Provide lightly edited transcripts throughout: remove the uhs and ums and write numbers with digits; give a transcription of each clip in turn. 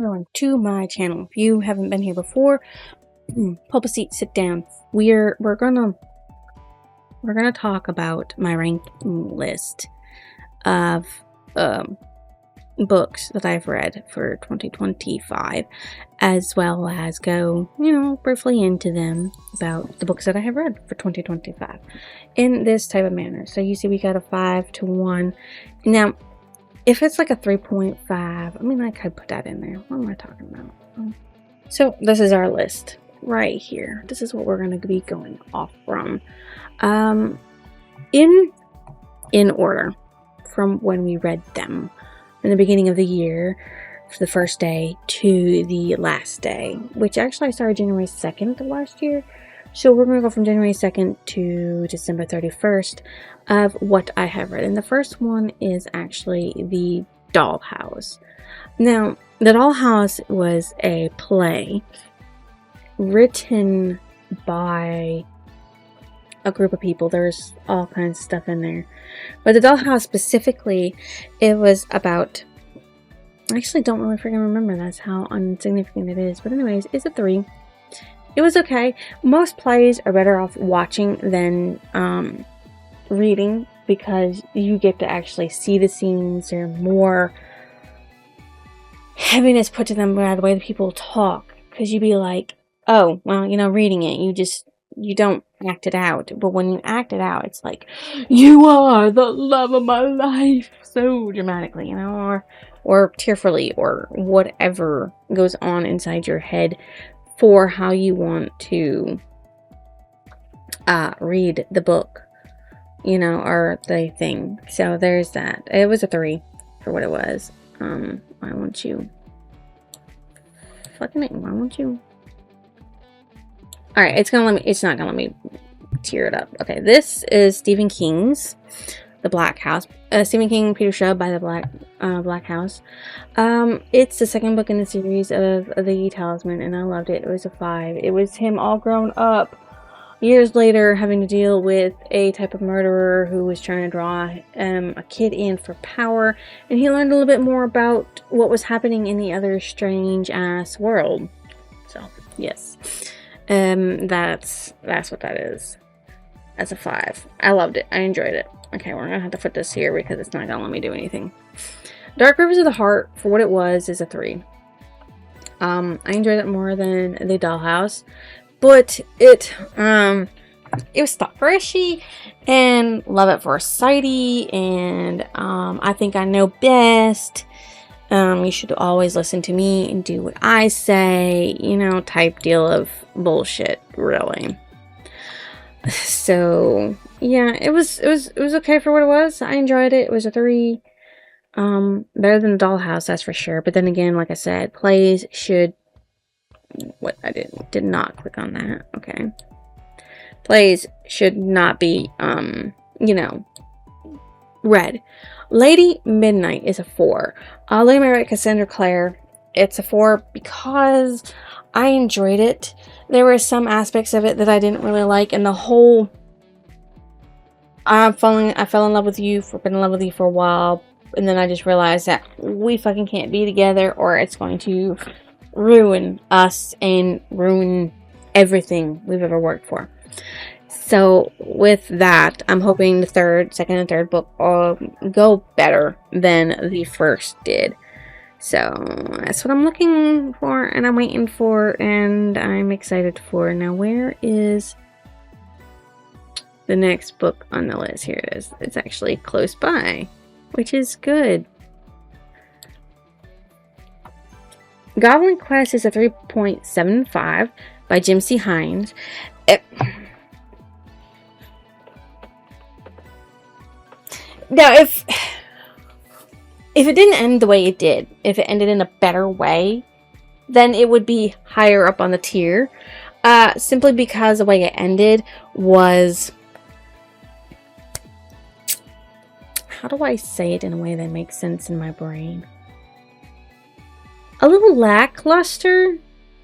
everyone to my channel. If you haven't been here before, pull up a seat, sit down. We're gonna talk about my ranking list of books that I've read for 2025, as well as go, briefly into them about the books that I have read for 2025 in this type of manner. So you see we got a 5 to 1. Now, if it's like a 3.5, I mean, I could put that in there. What am I talking about? So this is our list right here. This is what we're going to be going off from. In order from when we read them in the beginning of the year, for the first day to the last day, which actually I started January 2nd of last year. So we're going to go from January 2nd to December 31st of what I have read. And the first one is actually The Dollhouse. Now, The Dollhouse was a play written by a group of people. There's all kinds of stuff in there. But The Dollhouse specifically, it was about... I actually don't really freaking remember. That's how insignificant it is. But anyways, it's a 3. It was okay. Most plays are better off watching than reading, because you get to actually see the scenes. There's more heaviness put to them by the way the people talk, because you'd be like, oh, well, reading it, you don't act it out. But when you act it out, it's like, you are the love of my life, so dramatically, or tearfully, or whatever goes on inside your head for how you want to read the book, or the thing. So there's that. It was a 3 for what it was. Why won't you? Fucking it. Why won't you? Alright, it's not gonna let me tear it up. Okay, this is Stephen King's The Black House. Stephen King, Peter Shaw by the Black House. It's the second book in the series of The Talisman, and I loved it. It was a 5. It was him all grown up, years later, having to deal with a type of murderer who was trying to draw a kid in for power, and he learned a little bit more about what was happening in the other strange-ass world. So, yes. That's what that is. That's a 5. I loved it. I enjoyed it. Okay, we're gonna have to put this here because it's not gonna let me do anything. Dark Rivers of the Heart, for what it was, is a 3. I enjoyed it more than The Dollhouse, but it was thought-freshy and love at first sighty, and I think I know best. You should always listen to me and do what I say, type deal of bullshit, really. So yeah, it was okay for what it was. I enjoyed it. It was a 3. Better than The Dollhouse, that's for sure. But then again, like I said, plays should... What? I did not click on that. Okay. Plays should not be, read. Lady Midnight is a 4. Lady Midnight, Cassandra Clare, it's a 4 because I enjoyed it. There were some aspects of it that I didn't really like, and the whole... I fell in love with you, been in love with you for a while, and then I just realized that we fucking can't be together, or it's going to ruin us and ruin everything we've ever worked for. So with that, I'm hoping the second and third book go better than the first did. So that's what I'm looking for, and I'm waiting for, and I'm excited for. Now, where is the next book on the list? Here it is. It's actually close by, which is good. Goblin Quest is a 3.75 by Jim C. Hines. Now, if it didn't end the way it did, if it ended in a better way, then it would be higher up on the tier. Simply because the way it ended was... How do I say it in a way that makes sense in my brain? A little lackluster.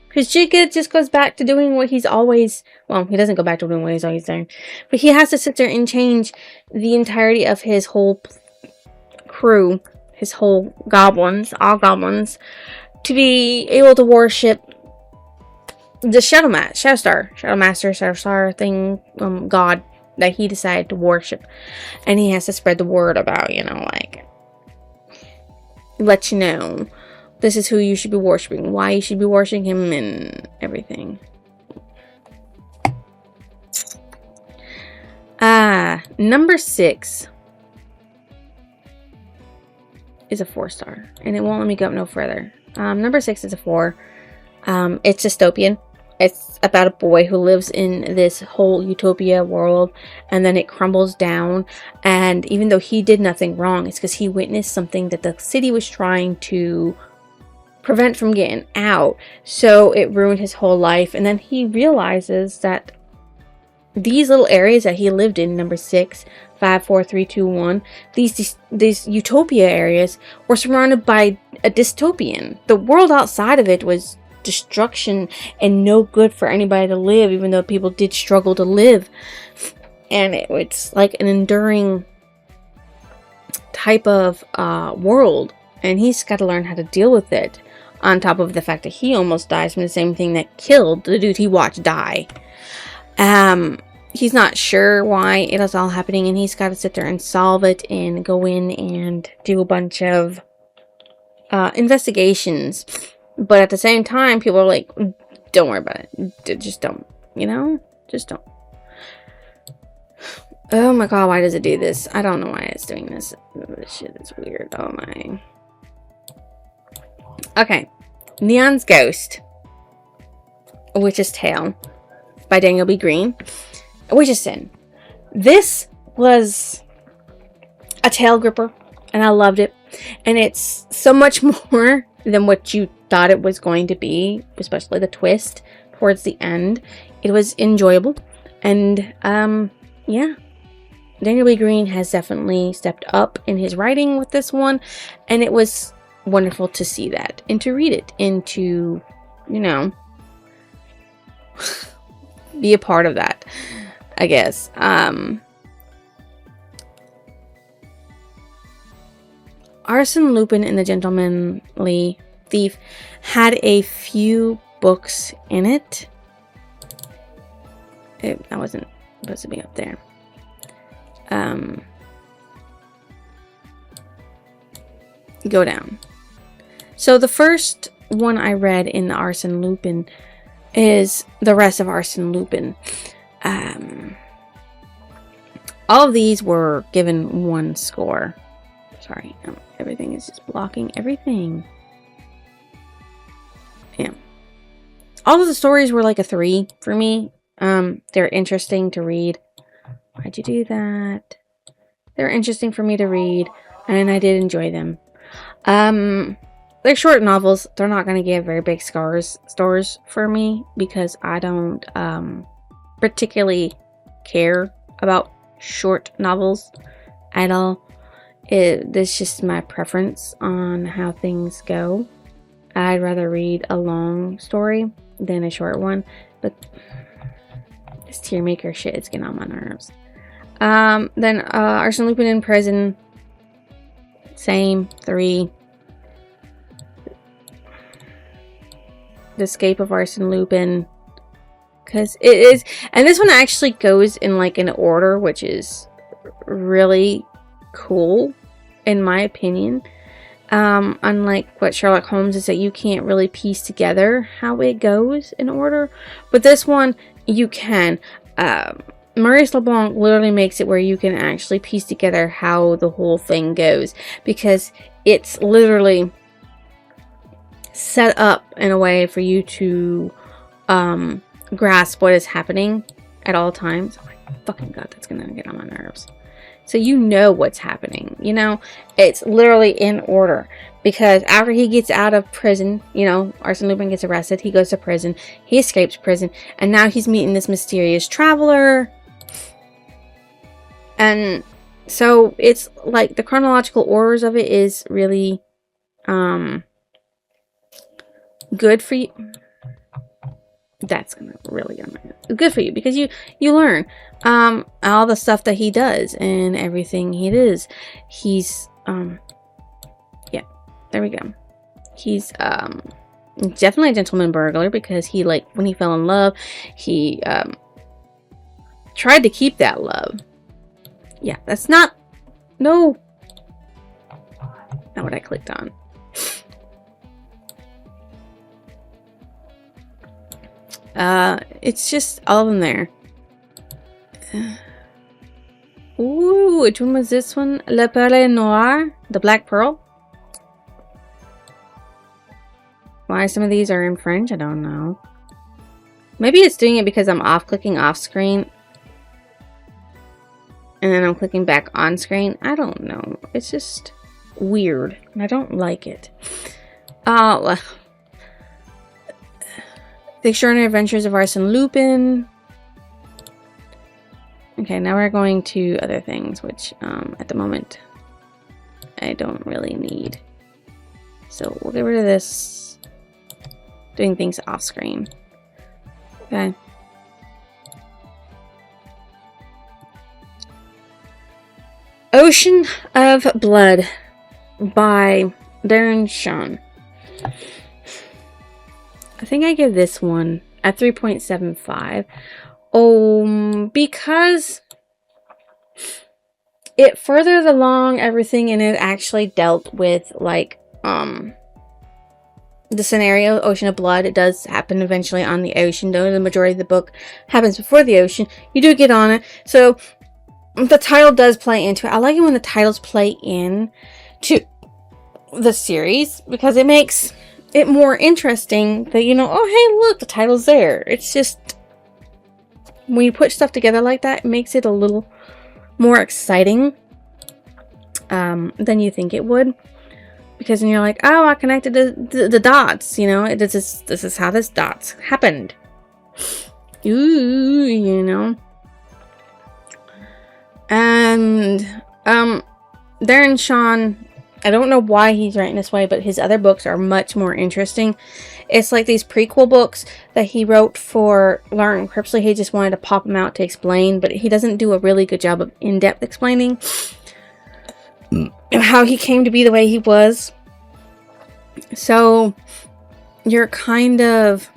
Because Jacob just goes back to doing what he's always... Well, he doesn't go back to doing what he's always done. But he has to sit there and change the entirety of his whole crew, his whole goblins, all goblins, to be able to worship the Shadow Star thing, God that he decided to worship, and he has to spread the word about, you know, like, let you know this is who you should be worshiping, why you should be worshiping him, and everything. Number 6 is a 4-star, and it won't let me go up no further. Number 6 is a 4. It's dystopian. It's about a boy who lives in this whole utopia world, and then it crumbles down. And even though he did nothing wrong, it's because he witnessed something that the city was trying to prevent from getting out. So it ruined his whole life. And then he realizes that these little areas that he lived in, number 6, 5, 4, 3, 2, 1, these utopia areas were surrounded by a dystopian. The world outside of it was destruction and no good for anybody to live, even though people did struggle to live. And it's like an enduring type of world, and he's got to learn how to deal with it, on top of the fact that he almost dies from the same thing that killed the dude he watched die. He's not sure why it is all happening, and he's got to sit there and solve it and go in and do a bunch of investigations. But at the same time, people are like, don't worry about it. Just don't. You know? Just don't. Oh my god, why does it do this? I don't know why it's doing this. This shit is weird. Oh my. Okay. Neon's Ghost. A Witch's Tale by Daniel B. Green. A Witch's Sin. This was a tail gripper, and I loved it. And it's so much more than what you thought it was going to be, especially the twist towards the end. It was enjoyable, and yeah, Daniel B. Green has definitely stepped up in his writing with this one, and it was wonderful to see that and to read it and to, you know, be a part of that, I guess. Arsène Lupin and the Gentlemanly Thief had a few books in it. I wasn't supposed to be up there. Go down. So the first one I read in the Arsène Lupin is The Rest of Arsène Lupin. All of these were given 1 score. Sorry, everything is just blocking everything. Yeah. All of the stories were like a 3 for me. They're interesting to read. Why'd you do that? They're interesting for me to read, and I did enjoy them. They're short novels. They're not going to get very big scores for me, because I don't particularly care about short novels at all. That's just my preference on how things go. I'd rather read a long story than a short one, but this tear maker shit is getting on my nerves. Then Arsène Lupin in Prison, same, 3. The Escape of Arsène Lupin, because it is, and this one actually goes in like an order, which is really cool in my opinion. Unlike what Sherlock Holmes is, that you can't really piece together how it goes in order, but this one you can. Maurice LeBlanc literally makes it where you can actually piece together how the whole thing goes, because it's literally set up in a way for you to grasp what is happening at all times. Oh my fucking god, that's gonna get on my nerves. So you know what's happening, you know? It's literally in order. Because after he gets out of prison, you know, Arsène Lupin gets arrested, he goes to prison, he escapes prison, and now he's meeting this mysterious traveler. And so it's like the chronological orders of it is really good for you. That's gonna really good for you, because you learn all the stuff that he does and everything he does. He's yeah, there we go. He's definitely a gentleman burglar because he, like, when he fell in love, he tried to keep that love. Yeah, that's not what I clicked on. It's just all of them there. Ooh, which one was this one? Le Perle Noir, the Black Pearl. Why some of these are in French, I don't know. Maybe it's doing it because I'm clicking off screen. And then I'm clicking back on screen. I don't know. It's just weird. And I don't like it. The Extraordinary Adventures of Arsène Lupin. Okay, now we're going to other things, which at the moment I don't really need. So we'll get rid of this. Doing things off screen. Okay. Ocean of Blood by Darren Shan. I think I give this one a 3.75. Because it furthered along everything and it actually dealt with, like, the scenario, Ocean of Blood. It does happen eventually on the ocean, though the majority of the book happens before the ocean. You do get on it, so the title does play into it. I like it when the titles play in to the series because it makes it more interesting that, you know, oh hey, look, the title's there. It's just when you put stuff together like that, it makes it a little more exciting than you think it would. Because then you're like, oh, I connected the dots, you know. This is how this dots happened. Ooh, you know. And Darren Shan, I don't know why he's writing this way, but his other books are much more interesting. It's like these prequel books that he wrote for Lark and Cripsley. He just wanted to pop them out to explain, but he doesn't do a really good job of in-depth explaining how he came to be the way he was. So you're kind of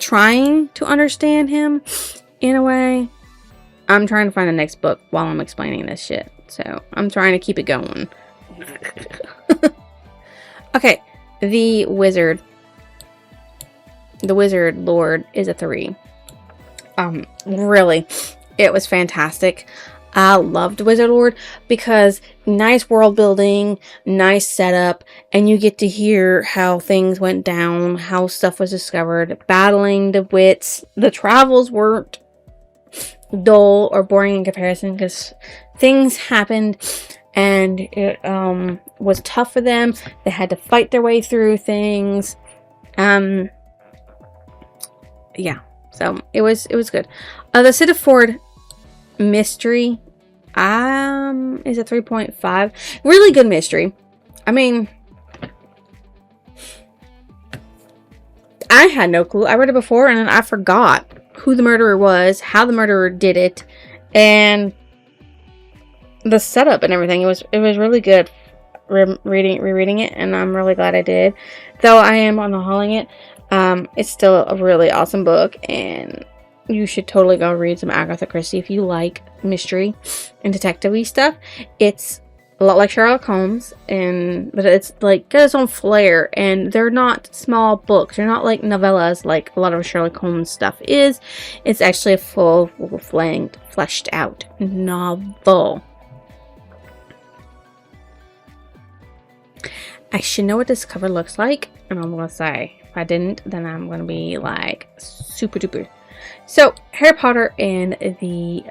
trying to understand him in a way. I'm trying to find the next book while I'm explaining this shit. So I'm trying to keep it going. Okay, The Wizard Lord is a 3. Really, it was fantastic. I loved Wizard Lord because nice world building, nice setup, and you get to hear how things went down, how stuff was discovered, battling the wits. The travels weren't dull or boring in comparison because things happened and it was tough for them. They had to fight their way through things. Yeah, so it was good. The City Ford mystery is a 3.5. Really good mystery. I mean, I had no clue. I read it before and then I forgot who the murderer was, how the murderer did it, and the setup and everything. It was really good rereading it, and I'm really glad I did. Though I am unhauling it, it's still a really awesome book, and you should totally go read some Agatha Christie if you like mystery and detective-y stuff. It's a lot like Sherlock Holmes, but it's like got its own flair, and they're not small books. They're not like novellas like a lot of Sherlock Holmes stuff is. It's actually a full-length, fleshed-out novel. I should know what this cover looks like, and I'm gonna say if I didn't, then I'm gonna be like super duper. So, Harry Potter and the,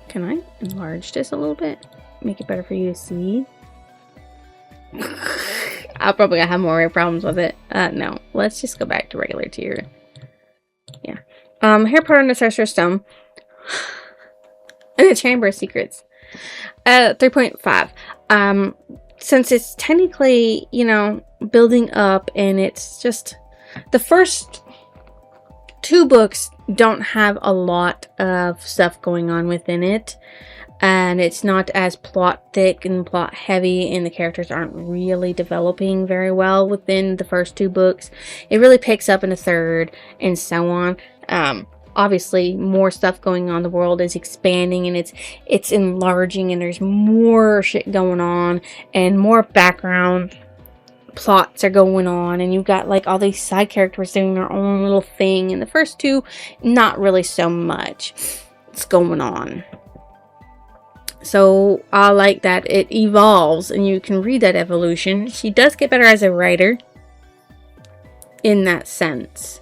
can I enlarge this a little bit? Make it better for you to see? I'll probably have more problems with it. No. Let's just go back to regular tier. Yeah. Harry Potter and the Sorcerer's Stone. And the Chamber of Secrets. 3.5. Since it's technically, you know, building up and it's just... The first 2 books don't have a lot of stuff going on within it. and it's not as plot thick and plot heavy, and the characters aren't really developing very well within the first 2 books. It really picks up in the third, and so on. Obviously, more stuff going on. The world is expanding, and it's enlarging, and there's more shit going on, and more background plots are going on, and you've got like all these side characters doing their own little thing. In the first 2, not really so much it's going on. So I like that it evolves, and you can read that evolution. She does get better as a writer in that sense,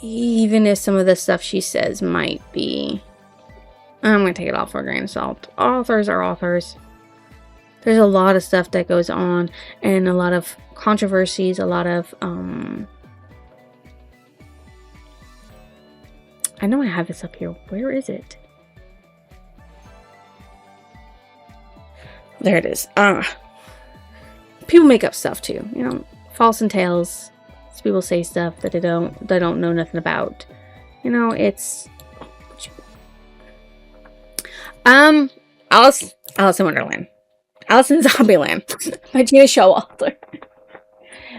even if some of the stuff she says might be, I'm gonna take it all for a grain of salt. Authors are authors. There's a lot of stuff that goes on, and a lot of controversies, a lot of I know I have this up here. Where is it? There it is. People make up stuff too, you know, false entails. People say stuff that they don't know nothing about. You know, it's Alice in Wonderland. Alice in Zombieland by Gina Showalter.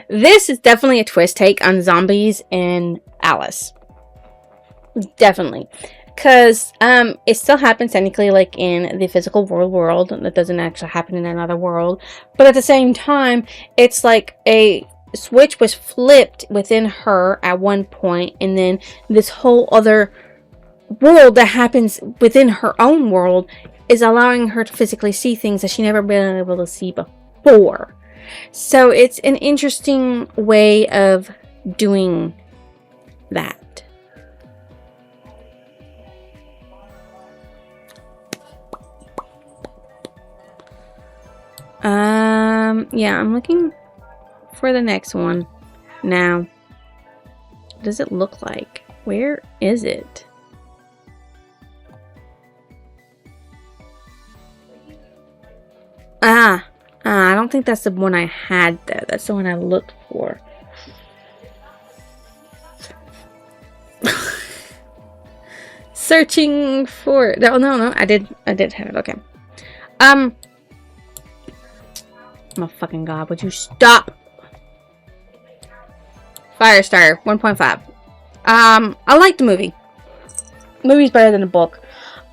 This is definitely a twist take on zombies in Alice. Definitely. Because it still happens technically like in the physical world. That doesn't actually happen in another world. But at the same time, it's like a switch was flipped within her at one point, and then this whole other world that happens within her own world is allowing her to physically see things that she never been able to see before. So it's an interesting way of doing that. Yeah, I'm looking for the next one now. What does it look like? Where is it? I don't think that's the one I had though. That's the one I looked for. Searching for no, I did have it. Okay. Oh my fucking god, would you stop? Firestarter 1.5. I liked the movie. The movie's better than the book.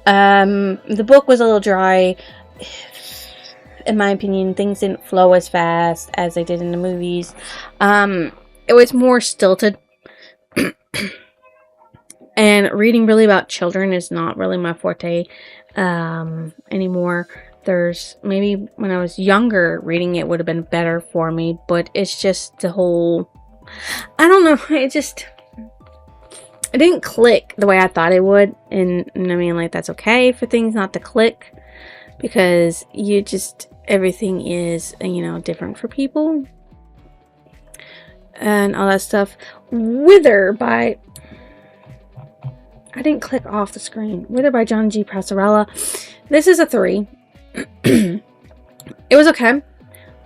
The book was a little dry. In my opinion, things didn't flow as fast as they did in the movies. It was more stilted. And reading really about children is not really my forte anymore. There's maybe when I was younger, reading it would have been better for me, but it's just the whole, I don't know, it didn't click the way I thought it would. And I mean, like, that's okay for things not to click, because everything is, you know, different for people and all that stuff. Wither by, I didn't click off the screen. Wither by John G. Passarella. This is a 3. It was okay.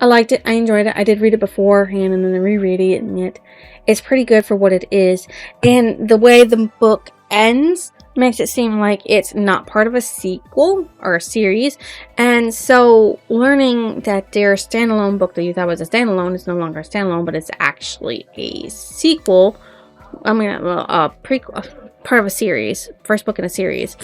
I liked it. I enjoyed it. I did read it beforehand and then reread it, and it's pretty good for what it is. And the way the book ends makes it seem like it's not part of a sequel or a series. And so learning that their standalone book that you thought was a standalone is no longer a standalone, but it's actually a sequel. I mean, a prequel, part of a series, first book in a series.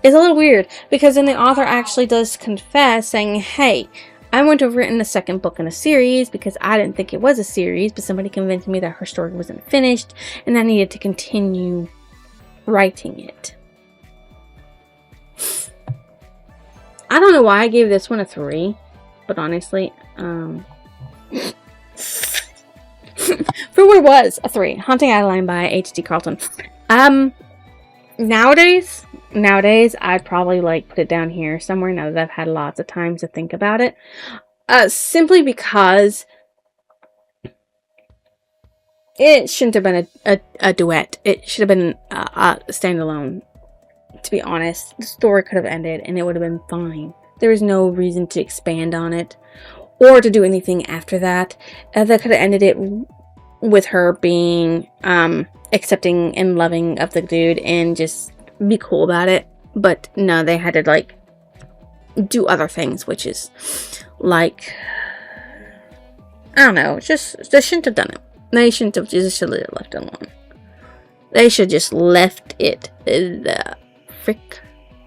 It's a little weird, because then the author actually does confess, saying, hey, I wouldn't have written the second book in a series because I didn't think it was a series, but somebody convinced me that her story wasn't finished and I needed to continue writing it. I don't know why I gave this one a 3, but honestly, for what it was, a 3. Haunting Adeline by H.D. Carlton. Nowadays, I'd probably put it down here somewhere now that I've had lots of time to think about it. Simply because it shouldn't have been a duet. It should have been a standalone. To be honest, the story could have ended and it would have been fine. There was no reason to expand on it or to do anything after that. That could have ended it with her being accepting and loving of the dude and just be cool about it. But no, they had to like do other things, which is like, I don't know, just they shouldn't have done it. They shouldn't have just left it alone. They should just left it the frick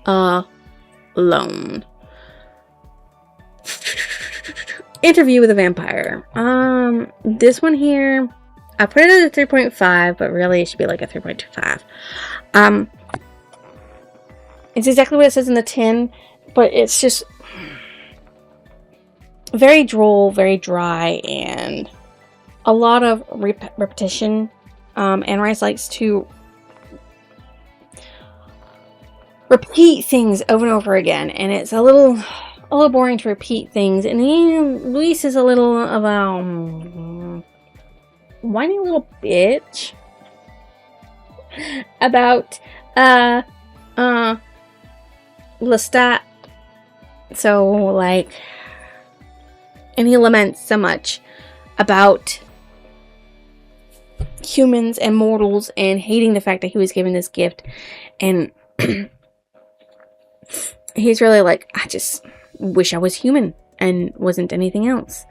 alone. Interview with a Vampire. This one here, I put it as a 3.5, but really it should be like a 3.25. It's exactly what it says in the tin, but it's just very droll, very dry, and a lot of repetition. Anne Rice likes to repeat things over and over again, and it's a little boring to repeat things. And Luis is a little of a whiny little bitch about Lestat. So like, and he laments so much about humans and mortals and hating the fact that he was given this gift, and he's really like, I just wish I was human and wasn't anything else.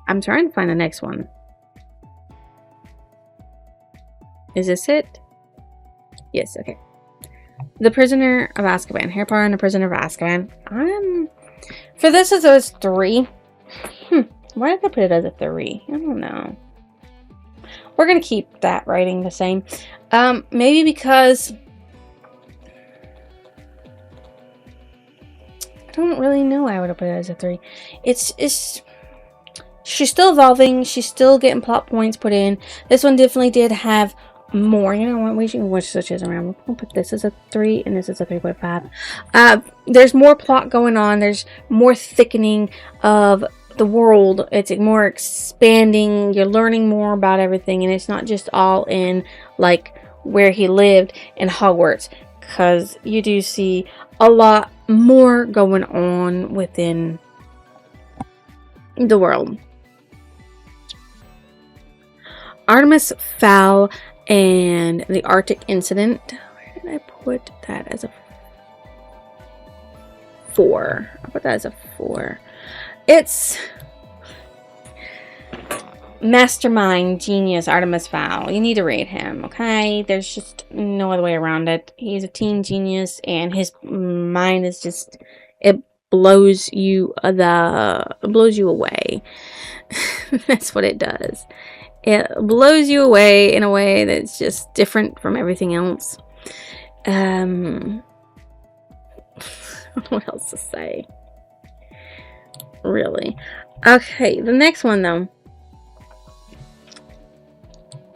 I'm trying to find the next one. Is this it? Yes, okay. The Prisoner of Azkaban. Harry Potter and the Prisoner of Azkaban. For this as a 3. Why did I put it as a 3? I don't know. We're going to keep that rating the same. Maybe because I don't really know why I would have put it as a 3. It's she's still evolving. She's still getting plot points put in. This one definitely did have more. You know what? We should switch this around. We're going to put this as a 3 and this is a 3.5. There's more plot going on. There's more thickening of the world. It's more expanding. You're learning more about everything, and it's not just all in like where he lived in Hogwarts, because you do see a lot more going on within the world. Artemis Fowl and the Arctic Incident. Where did I put that as a 4? I put that as a 4. It's mastermind, genius, Artemis Fowl. You need to read him, okay? There's just no other way around it. He's a teen genius, and his mind is just, it blows you away. That's what it does. It blows you away in a way that's just different from everything else. I don't know what else to say. Really. Okay, the next one though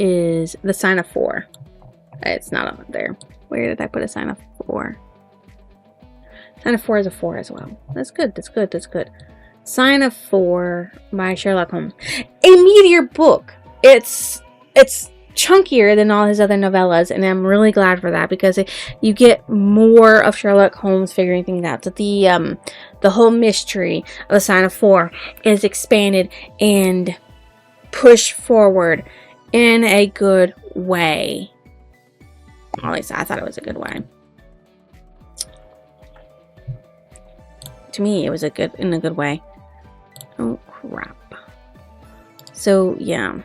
is the Sign of 4. It's not on there. Where did I put a Sign of 4? Sign of 4 is a 4 as well. That's good. That's good. That's good. Sign of 4 by Sherlock Holmes. A meteor book. It's chunkier than all his other novellas, and I'm really glad for that, because you get more of Sherlock Holmes figuring things out. So the whole mystery of the Sign of 4 is expanded and pushed forward in a good way. At least I thought it was a good way. To me, it was in a good way. Oh crap. So yeah.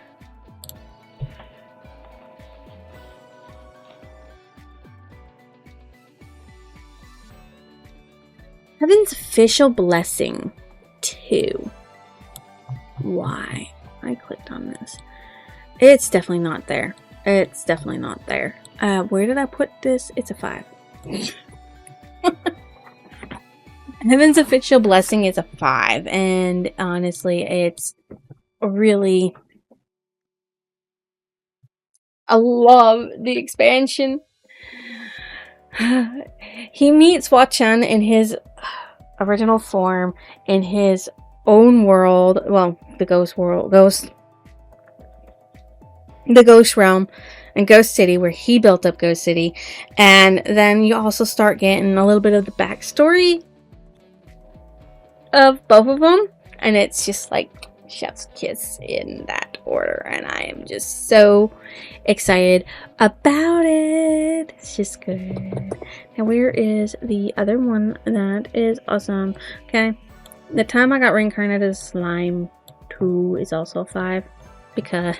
Heaven's Official Blessing 2. Why? I clicked on this. It's definitely not there. It's definitely not there. Where did I put this? It's a 5. Heaven's Official Blessing is a 5. And honestly, it's really... I love the expansion. He meets Hua-Chun in his original form, in his own world. Well, the ghost world. The Ghost Realm and Ghost City, where he built up Ghost City. And then you also start getting a little bit of the backstory of both of them. And it's just like Chef's Kiss in that order, and I am just so excited about it. It's just good. Now, where is the other one that is awesome? Okay, the time I got reincarnated as slime 2 is also 5 because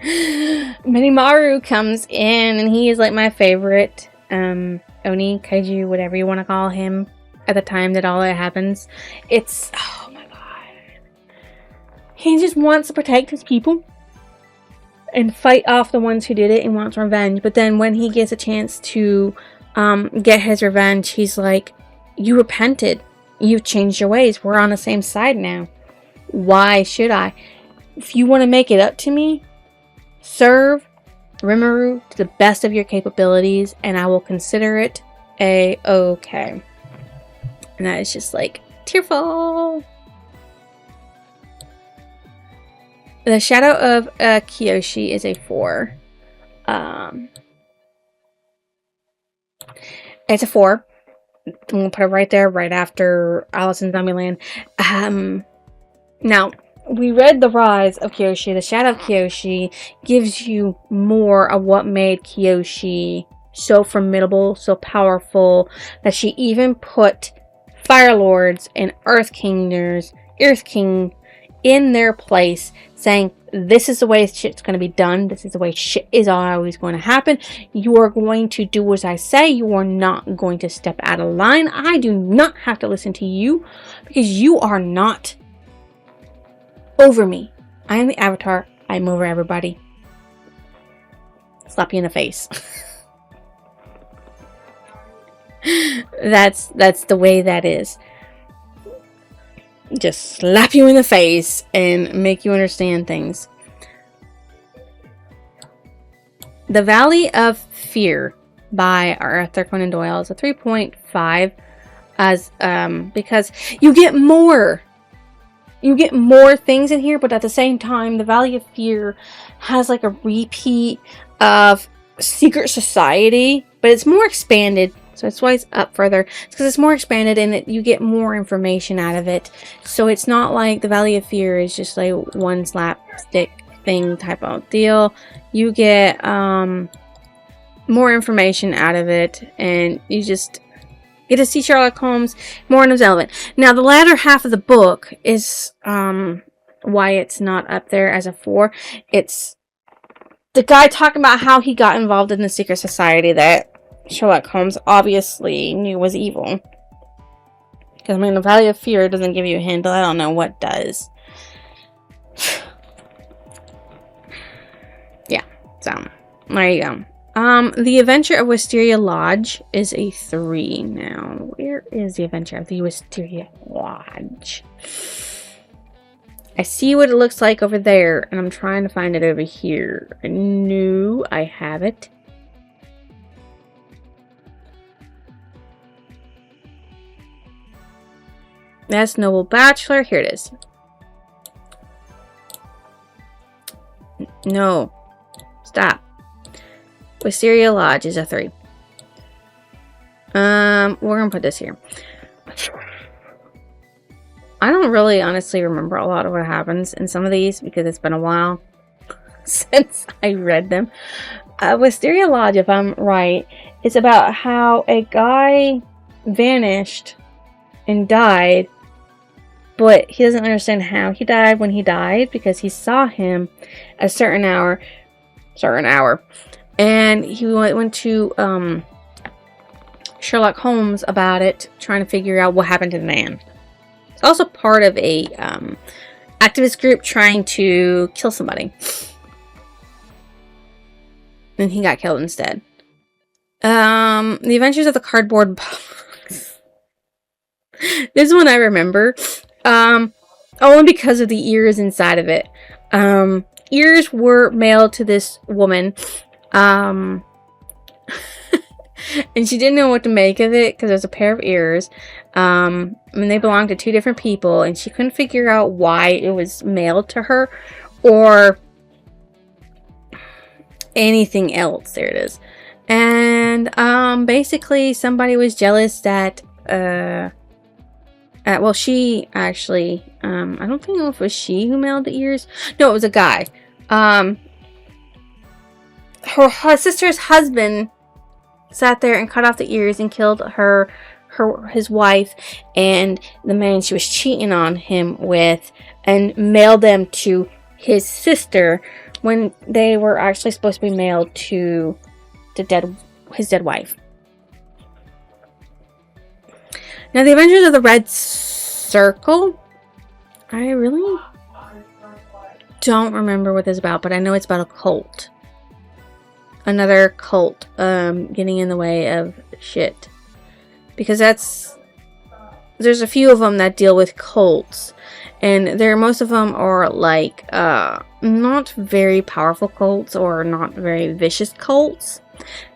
Minimaru comes in, and he is like my favorite Oni, Kaiju, whatever you want to call him. At the time that all that happens, it's, oh my god, he just wants to protect his people and fight off the ones who did it and wants revenge. But then when he gets a chance to get his revenge, he's like, you repented, you've changed your ways, we're on the same side now, why should I? If you want to make it up to me, serve Rimuru to the best of your capabilities, and I will consider it a-okay. And that is just like tearful. The Shadow of Kyoshi is a 4. It's a 4. I'm gonna put it right there, right after Alice in Zombieland. Now, we read The Rise of Kyoshi. The Shadow of Kyoshi gives you more of what made Kyoshi so formidable, so powerful, that she even put Fire Lords and Earth King in their place, saying, this is the way shit's going to be done. This is the way shit is always going to happen. You are going to do as I say. You are not going to step out of line. I do not have to listen to you because you are not over me. I am the Avatar. I'm over everybody. Slap you in the face. That's the way that is. Just slap you in the face and make you understand things. The Valley of Fear by Arthur Conan Doyle is a 3.5 as because you get more things in here, but at the same time the Valley of Fear has like a repeat of Secret Society, but it's more expanded. So that's why it's up further. It's because it's more expanded and you get more information out of it. So it's not like the Valley of Fear is just like one slapstick thing type of deal. You get more information out of it, and you just get to see Sherlock Holmes more in his element. Now, the latter half of the book is why it's not up there as a 4. It's the guy talking about how he got involved in the secret society that Sherlock Holmes obviously knew was evil. Because, I mean, the Valley of Fear doesn't give you a hint, but I don't know what does. Yeah, so, there you go. The Adventure of Wisteria Lodge is a 3 now. Where is the Adventure of the Wisteria Lodge? I see what it looks like over there, and I'm trying to find it over here. No, I have it. That's Noble Bachelor. Here it is. No. Stop. Wisteria Lodge is a 3. We're gonna put this here. I don't really honestly remember a lot of what happens in some of these because it's been a while since I read them. Wisteria Lodge, if I'm right, is about how a guy vanished and died, but he doesn't understand how he died when he died because he saw him at a certain hour, and he went to Sherlock Holmes about it, trying to figure out what happened to the man. It's also part of a activist group trying to kill somebody, and he got killed instead. The Adventures of the Cardboard Box. This one I remember. Only because of the ears inside of it. Ears were mailed to this woman. And she didn't know what to make of it because there's a pair of ears. And they belonged to 2 different people, and she couldn't figure out why it was mailed to her or anything else. There it is. And basically somebody was jealous that Well, she actually, I don't think it was she who mailed the ears. No, it was a guy. Her sister's husband sat there and cut off the ears and killed his wife and the man she was cheating on him with, and mailed them to his sister when they were actually supposed to be mailed to his dead wife. Now, the Avengers of the Red Circle, I really don't remember what this is about, but I know it's about a cult. Another cult getting in the way of shit. Because there's a few of them that deal with cults. And most of them are like not very powerful cults or not very vicious cults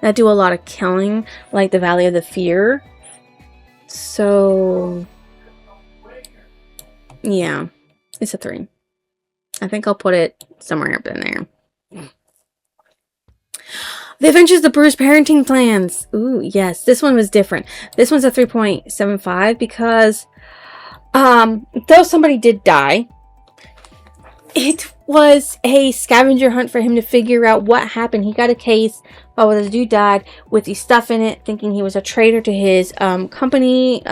that do a lot of killing, like the Valley of the Fear. So yeah, it's a 3. I think I'll put it somewhere up in there. The Adventures of the Bruce Parenting Plans. Ooh, yes. This one was different. This one's a 3.75 because though somebody did die, it was a scavenger hunt for him to figure out what happened. He got a case about the dude died with the stuff in it, thinking he was a traitor to his country,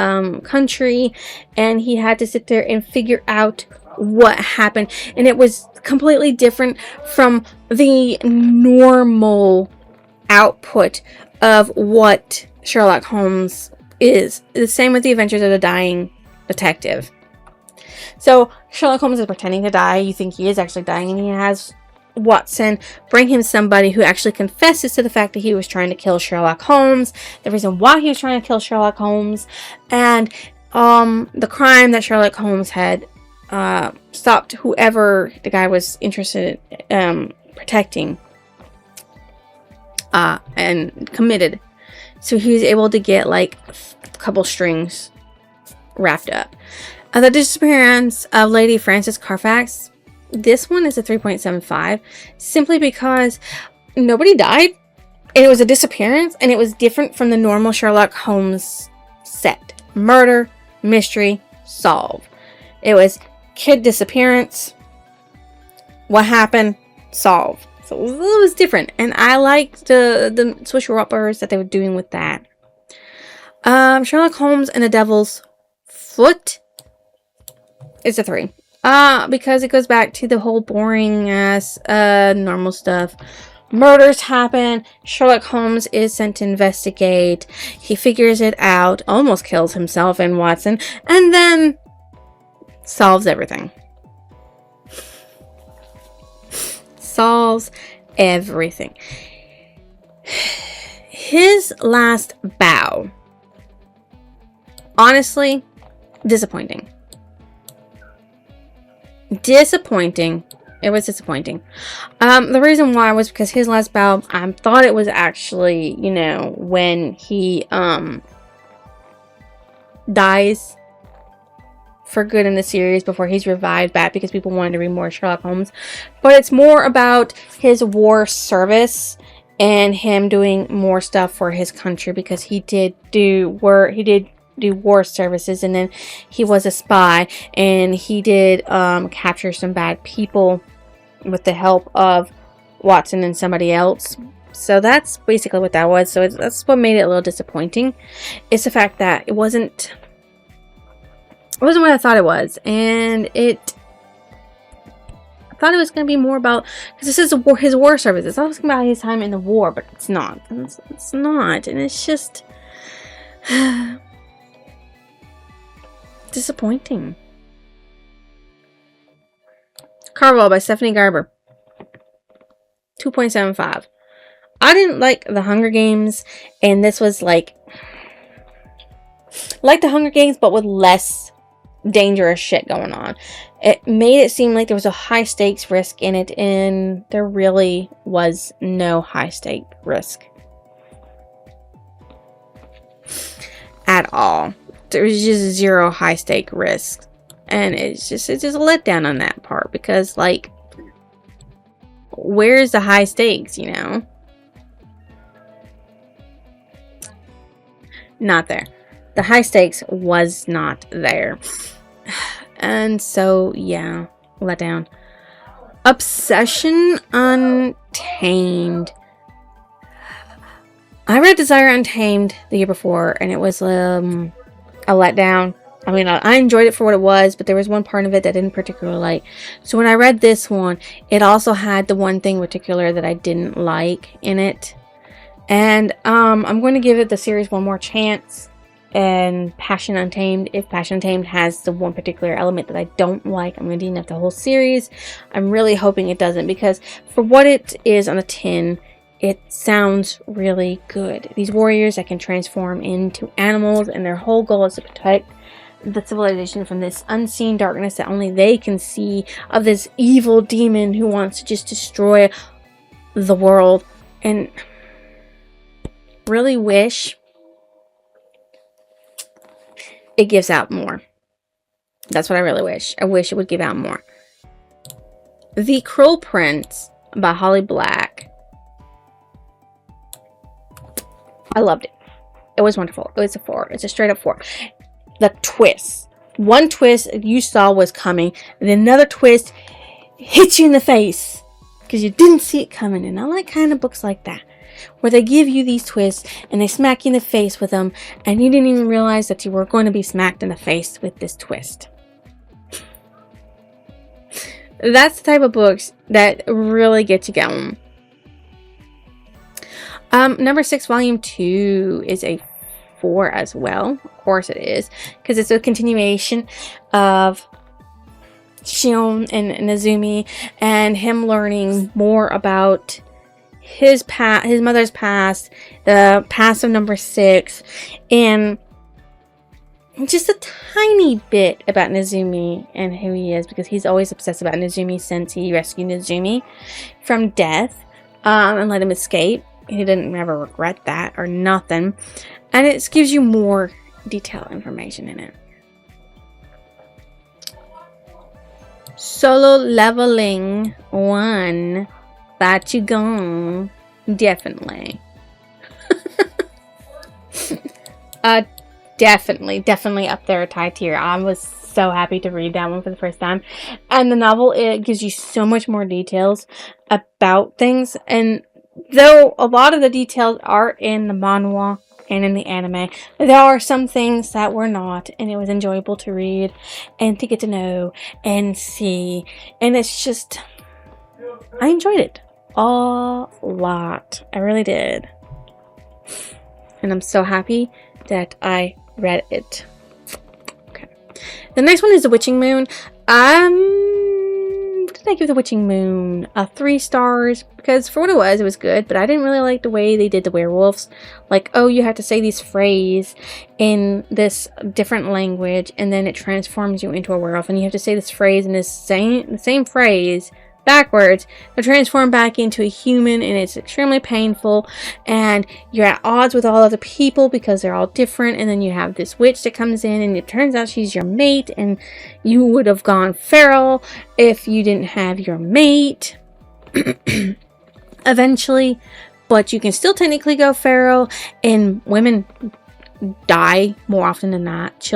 and he had to sit there and figure out what happened. And it was completely different from the normal output of what Sherlock Holmes is. The same with the Adventures of the Dying Detective. So Sherlock Holmes is pretending to die. You think he is actually dying, and he has Watson bring him somebody who actually confesses to the fact that he was trying to kill Sherlock Holmes, the reason why he was trying to kill Sherlock Holmes, and the crime that Sherlock Holmes had stopped whoever the guy was interested in protecting and committed. So he was able to get like a couple strings wrapped up. The disappearance of Lady Frances Carfax. This one is a 3.75 simply because nobody died, and it was a disappearance, and it was different from the normal Sherlock Holmes set. Murder, mystery, solve. It was kid disappearance, what happened, solve. So it was different, and I liked the switch-uppers that they were doing with that. Sherlock Holmes and the Devil's Foot is a 3. Because it goes back to the whole boring ass normal stuff. Murders happen. Sherlock Holmes is sent to investigate. He figures it out, almost kills himself and Watson, and then solves everything. Solves everything. His last bow. Honestly, disappointing. It was disappointing. The reason why was because his last bow, I thought it was actually, when he dies for good in the series before he's revived back because people wanted to read more Sherlock Holmes. But it's more about his war service and him doing more stuff for his country, because he did do war services, and then he was a spy, and he did capture some bad people with the help of Watson and somebody else. So that's basically what that was. So that's what made it a little disappointing. It's the fact that it wasn't what I thought it was, and I thought it was going to be more about, because this is his war service. It's always about his time in the war, but it's not. It's not, and it's just disappointing. Carvel by Stephanie Garber. 2.75. I didn't like the Hunger Games, and this was like the Hunger Games, but with less dangerous shit going on. It made it seem like there was a high stakes risk in it, and there really was no high stake risk at all. There was just zero high stake risk, and it's just a letdown on that part, because like, where's the high stakes? Not there. the high stakes was not there. And so, yeah, let down. Obsession Untamed. I read Desire Untamed the year before, and it was a letdown. I mean, I enjoyed it for what it was, but there was one part of it that I didn't particularly like. So when I read this one, it also had the one thing in particular that I didn't like in it. And I'm going to give it the series one more chance. And Passion Untamed, if Passion Untamed has the one particular element that I don't like, I'm going to DNF the whole series. I'm really hoping it doesn't, because for what it is on the tin, it sounds really good. These warriors that can transform into animals, and their whole goal is to protect the civilization from this unseen darkness that only they can see, of this evil demon who wants to just destroy the world. And really wish it gives out more. That's what I really wish. I wish it would give out more. The Cruel Prince by Holly Black. I loved it. It was wonderful. It was a 4. It's a straight up 4. The twist. One twist you saw was coming, and another twist hit you in the face because you didn't see it coming. And I like kind of books like that, where they give you these twists and they smack you in the face with them, and you didn't even realize that you were going to be smacked in the face with this twist. That's the type of books that really get you going. Number 6, volume 2 is a 4 as well. Of course it is, because it's a continuation of Shion and Nezumi, and him learning more about his mother's past, the past of number 6, and just a tiny bit about Nezumi and who he is, because he's always obsessed about Nezumi since he rescued Nezumi from death and let him escape. He didn't ever regret that or nothing. And it gives you more detailed information in it. Solo Leveling 1 by Qigong. Definitely. Definitely up there, high tier. I was so happy to read that one for the first time. And the novel, it gives you so much more details about things. And though a lot of the details are in the manhwa and in the anime, there are some things that were not, and it was enjoyable to read and to get to know and see. And it's just, I enjoyed it a lot. I really did. And I'm so happy that I read it. Okay. The next one is The Witching Moon. What did I give The Witching Moon? 3 stars, because for what it was good, but I didn't really like the way they did the werewolves. Like, oh, you have to say this phrase in this different language, and then it transforms you into a werewolf, and you have to say this phrase in the same phrase backwards to transform back into a human, and it's extremely painful, and you're at odds with all other people because they're all different. And then you have this witch that comes in, and it turns out she's your mate, and you would have gone feral if you didn't have your mate eventually, but you can still technically go feral, and women die more often than not.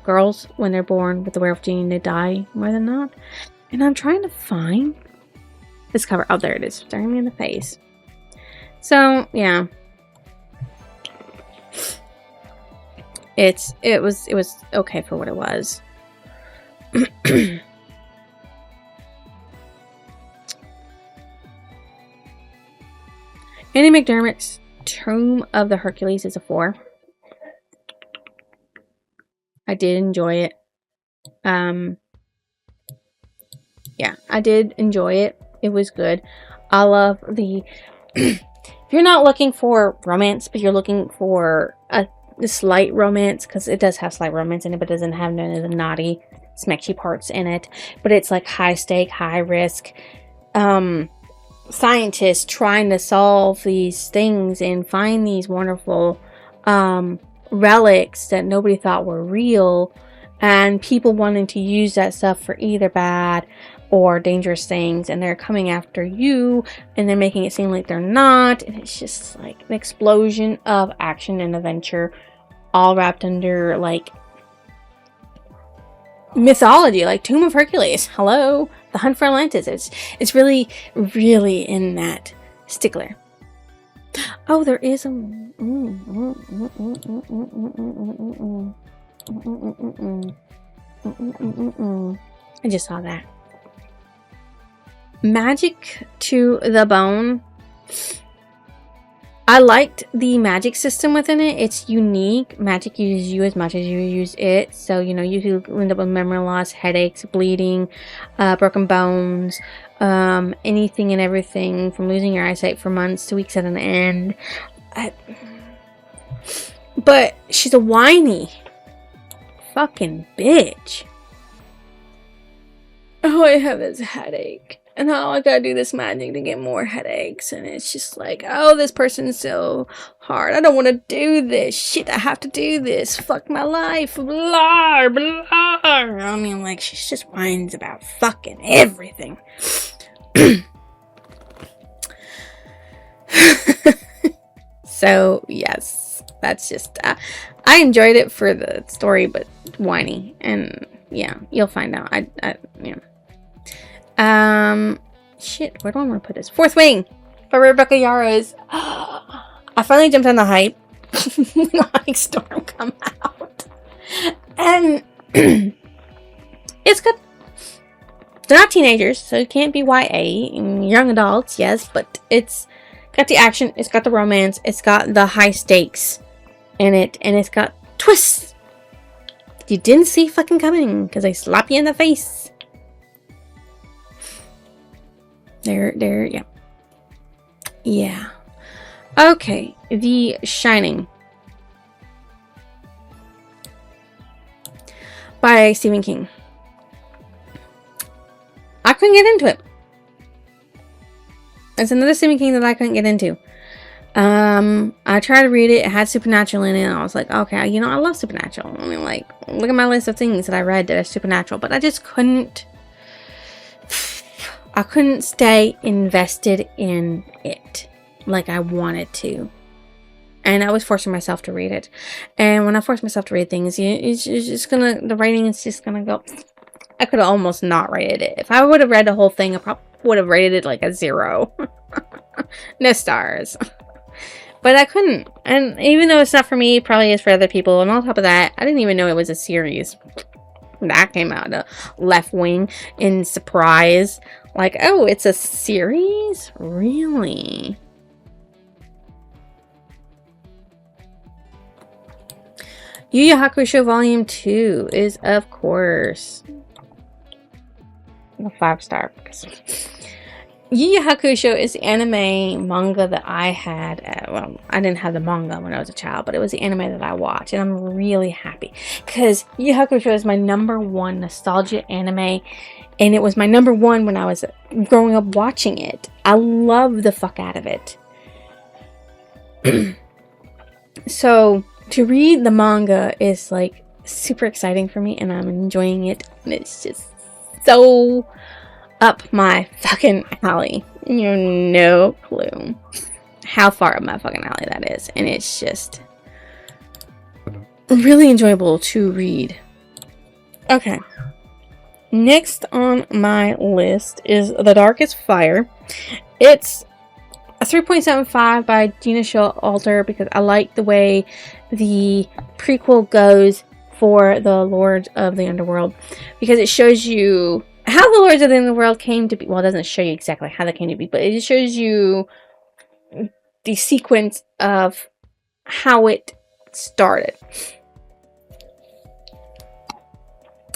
Girls, when they're born with the werewolf gene, they die more than not. And I'm trying to find this cover. Oh, there it is. Staring me in the face. So, yeah. It was okay for what it was. Annie McDermott's Tomb of the Hercules is a 4. I did enjoy it. Yeah, I did enjoy it. It was good. I love the... If you're not looking for romance, but you're looking for a slight romance, because it does have slight romance in it, but it doesn't have none of the naughty, smacky parts in it. But it's like high stake, high risk. Scientists trying to solve these things and find these wonderful relics that nobody thought were real. And people wanting to use that stuff for either bad or dangerous things, and they're coming after you, and they're making it seem like they're not, and it's just like an explosion of action and adventure all wrapped under like mythology, like Tomb of Hercules. Hello, The Hunt for Atlantis. It's really, really in that stickler. Oh, there is a. I just saw that. Magic to the Bone. I liked the magic system within it. It's unique. Magic uses you as much as you use it. So, you know, you could end up with memory loss, headaches, bleeding, broken bones, anything and everything from losing your eyesight for months to weeks at an end. But she's a whiny fucking bitch. Oh, I have this headache. And oh, I gotta do this magic to get more headaches. And it's just like, oh, this person's so hard. I don't want to do this. Shit, I have to do this. Fuck my life. Blah, blah. I mean, like, she just whines about fucking everything. So, yes. That's just, I enjoyed it for the story, but whiny. And, yeah, you'll find out. Yeah. Shit, where do I want to put this? Fourth Wing by Rebecca Yarros. I finally jumped on the hype when Onyx Storm come out. And it's got, they're not teenagers, so it can't be YA. Young adults, yes, but it's got the action, it's got the romance, it's got the high stakes in it, and it's got twists you didn't see fucking coming because they slap you in the face. There, yeah. Yeah. Okay, The Shining by Stephen King. I couldn't get into it. It's another Stephen King that I couldn't get into. I tried to read it. It had supernatural in it. And I was like, okay, you know, I love supernatural. I mean, like, look at my list of things that I read that are supernatural. But I just couldn't. I couldn't stay invested in it like I wanted to. And I was forcing myself to read it. And when I force myself to read things, it's just gonna, the writing is just gonna go. I could have almost not rated it. If I would have read the whole thing, I probably would have rated it like a 0. No stars. But I couldn't. And even though it's not for me, it probably is for other people. And on top of that, I didn't even know it was a series. That came out of left wing in surprise. Like, oh, it's a series? Really? Yu Yu Hakusho Volume 2 is, of course, a 5-star. Yu Yu Hakusho is the anime manga that I had. Well, I didn't have the manga when I was a child, but it was the anime that I watched, and I'm really happy because Yu Yu Hakusho is my #1 nostalgia anime, and it was my #1 when I was growing up watching it. I love the fuck out of it. So to read the manga is like super exciting for me, and I'm enjoying it, and it's just so up my fucking alley. You have no clue how far up my fucking alley that is. And it's just really enjoyable to read. Okay. Next on my list is The Darkest Fire. It's a 3.75 by Gina Showalter because I like the way the prequel goes for the Lords of the Underworld, because it shows you how the Lords of the Underworld came to be. Well, it doesn't show you exactly how they came to be, but it shows you the sequence of how it started.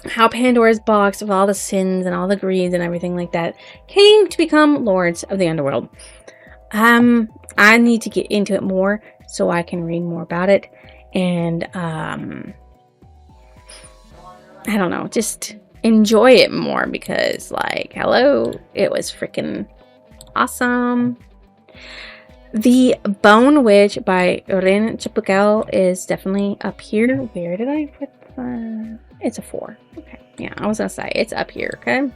How Pandora's box with all the sins and all the greeds and everything like that came to become Lords of the Underworld. I need to get into it more so I can read more about it. And, I don't know, just enjoy it more because, like, hello, it was freaking awesome. The Bone Witch by Rin Chipukel is definitely up here. Where did I put that? It's a 4. Okay. Yeah, I was gonna say, it's up here, okay?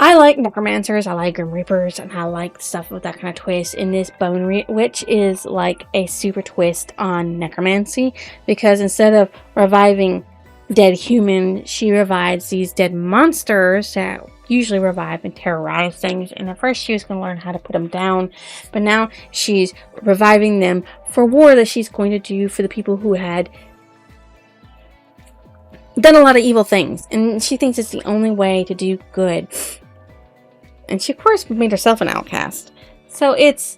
I like necromancers, I like grim reapers, and I like stuff with that kind of twist. In this, Bone Witch is like a super twist on necromancy, because instead of reviving dead humans, she revives these dead monsters that usually revive and terrorize things. And at first she was going to learn how to put them down, but now she's reviving them for war that she's going to do for the people who had done a lot of evil things, and she thinks it's the only way to do good. And she, of course, made herself an outcast. So it's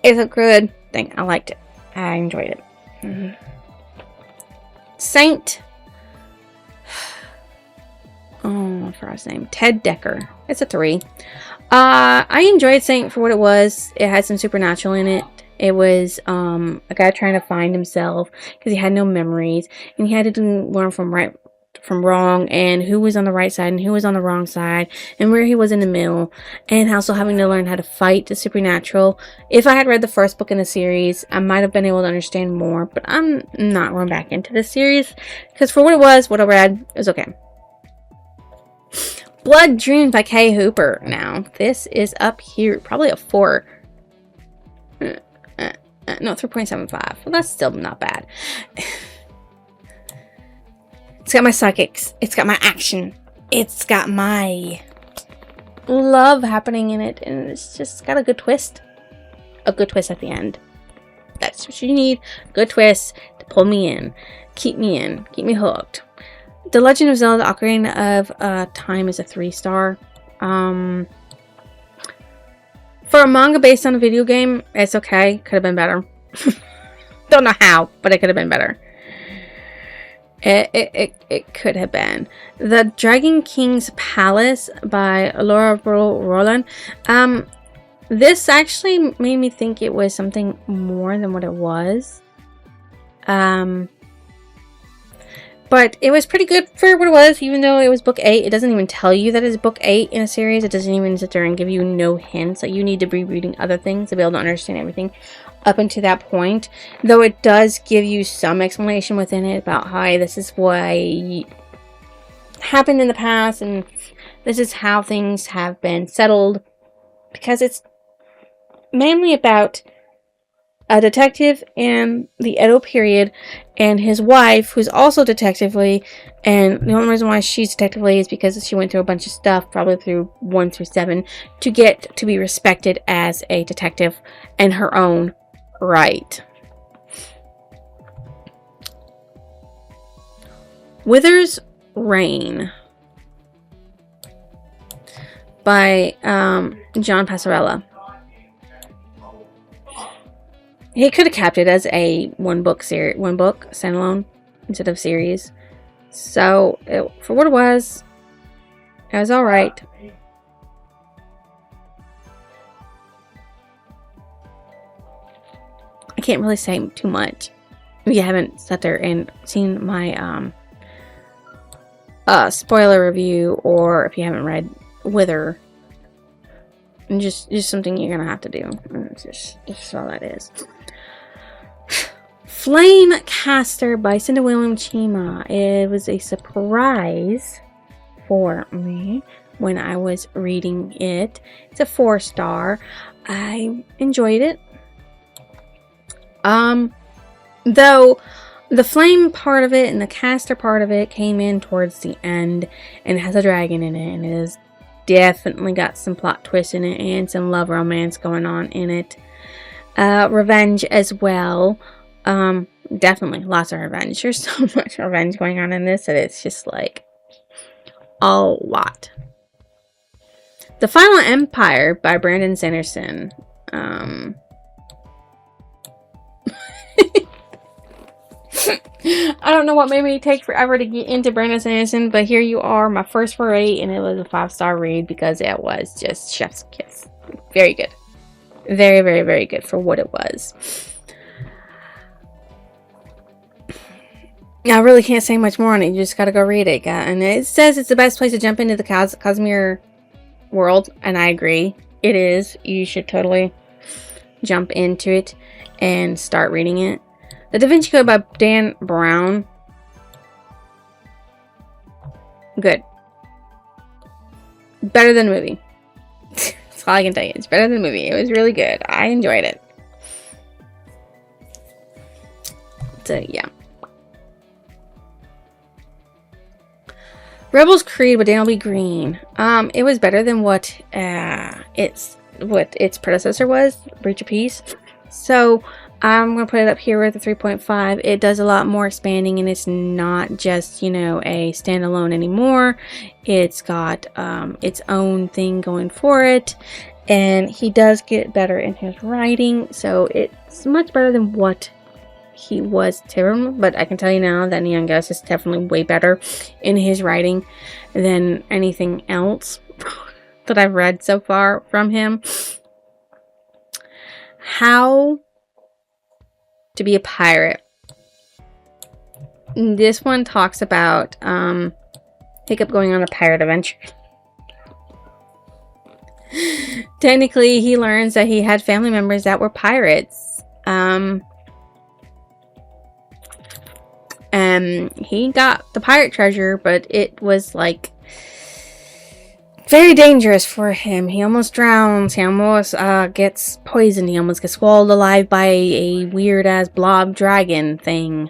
a good thing. I liked it. I enjoyed it. Saint. Oh, I forgot his name. Ted Dekker. It's a 3. I enjoyed Saint for what it was. It had some supernatural in it. It was a guy trying to find himself because he had no memories, and he had to learn from wrong, and who was on the right side and who was on the wrong side, and where he was in the middle, and also having to learn how to fight the supernatural. If I had read the first book in the series, I might have been able to understand more, but I'm not going back into the series because for what it was, what I read, it was okay. Blood Dreams by Kay Hooper. Now, this is up here, probably a 4. No, 3.75. Well, that's still not bad. It's got my psychics. It's got my action. It's got my love happening in it. And it's just got a good twist. A good twist at the end. That's what you need. Good twist to pull me in. Keep me in. Keep me hooked. The Legend of Zelda Ocarina of Time is a 3-star. For a manga based on a video game, it's okay. Could have been better. Don't know how, but it could have been better. It could have been. The Dragon King's Palace by Laura Roland. This actually made me think it was something more than what it was. But it was pretty good for what it was, even though it was book 8. It doesn't even tell you that it's book 8 in a series. It doesn't even sit there and give you no hints. Like, you need to be reading other things to be able to understand everything up until that point. Though it does give you some explanation within it about how this is what happened in the past, and this is how things have been settled. Because it's mainly about a detective in the Edo period and his wife, who's also detectively, and the only reason why she's detectively is because she went through a bunch of stuff, probably through 1 through 7, to get to be respected as a detective in her own right. Wither's Reign by John Passarella. He could have kept it as a one book standalone instead of series. So for what it was all right. I can't really say too much if you haven't sat there and seen my spoiler review, or if you haven't read Wither. And just something you're gonna have to do. It's just all that is. Flame Caster by Cinda William Chima. It was a surprise for me when I was reading it. It's a 4-star. I enjoyed it. Though the flame part of it and the caster part of it came in towards the end, and it has a dragon in it, and it is definitely got some plot twists in it and some love romance going on in it. Revenge as well. Definitely lots of revenge. There's so much revenge going on in this that it's just like a lot. The Final Empire by Brandon Sanderson. I don't know what made me take forever to get into Brandon Sanderson, but here you are, my first foray, and it was a 5-star read because it was just chef's kiss. Very good. Very, very, very good for what it was. I really can't say much more on it. You just gotta go read it. And it says it's the best place to jump into the Cosmere world, and I agree. It is. You should totally jump into it and start reading it. The Da Vinci Code by Dan Brown. Good. Better than the movie. That's all I can tell you. It's better than the movie. It was really good. I enjoyed it. So, yeah. Rebels Creed with Daniel B. Green. It was better than what its predecessor was, Breach of Peace. So I'm gonna put it up here with a 3.5. It does a lot more expanding, and it's not just, you know, a standalone anymore. It's got its own thing going for it, and he does get better in his writing. So it's much better than what he was terrible, but I can tell you now that Neon Gus is definitely way better in his writing than anything else that I've read so far from him. How to be a pirate. This one talks about Hiccup going on a pirate adventure. Technically, he learns that he had family members that were pirates. He got the pirate treasure, but it was like very dangerous for him. He almost drowns. He almost gets poisoned. He almost gets swallowed alive by a weird ass blob dragon thing.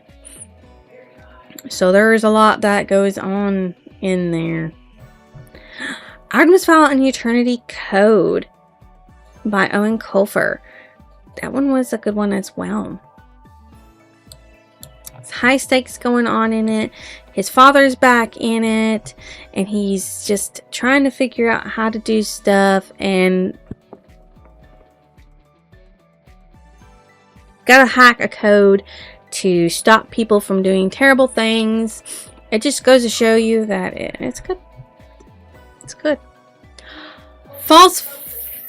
So there's a lot that goes on in there. Artemis Fowl and Eternity Code by Owen Colfer. That one was a good one as well. High stakes going on in it. His father's back in it, and he's just trying to figure out how to do stuff, and gotta hack a code to stop people from doing terrible things. It just goes to show you that it's good. It's good. False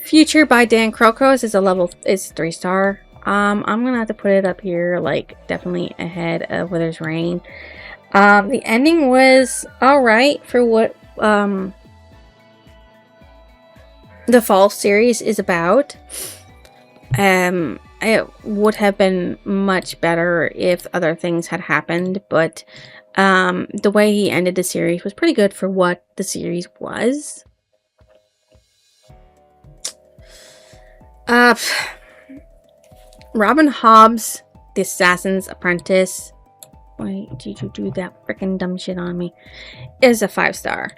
Future by Dan Crocos is 3-star. I'm gonna have to put it up here, like, definitely ahead of Wither's Reign. The ending was alright for what the Fall series is about. It would have been much better if other things had happened, but the way he ended the series was pretty good for what the series was. Robin Hobbs, The Assassin's Apprentice. Why did you do that freaking dumb shit on me? Is a 5-star.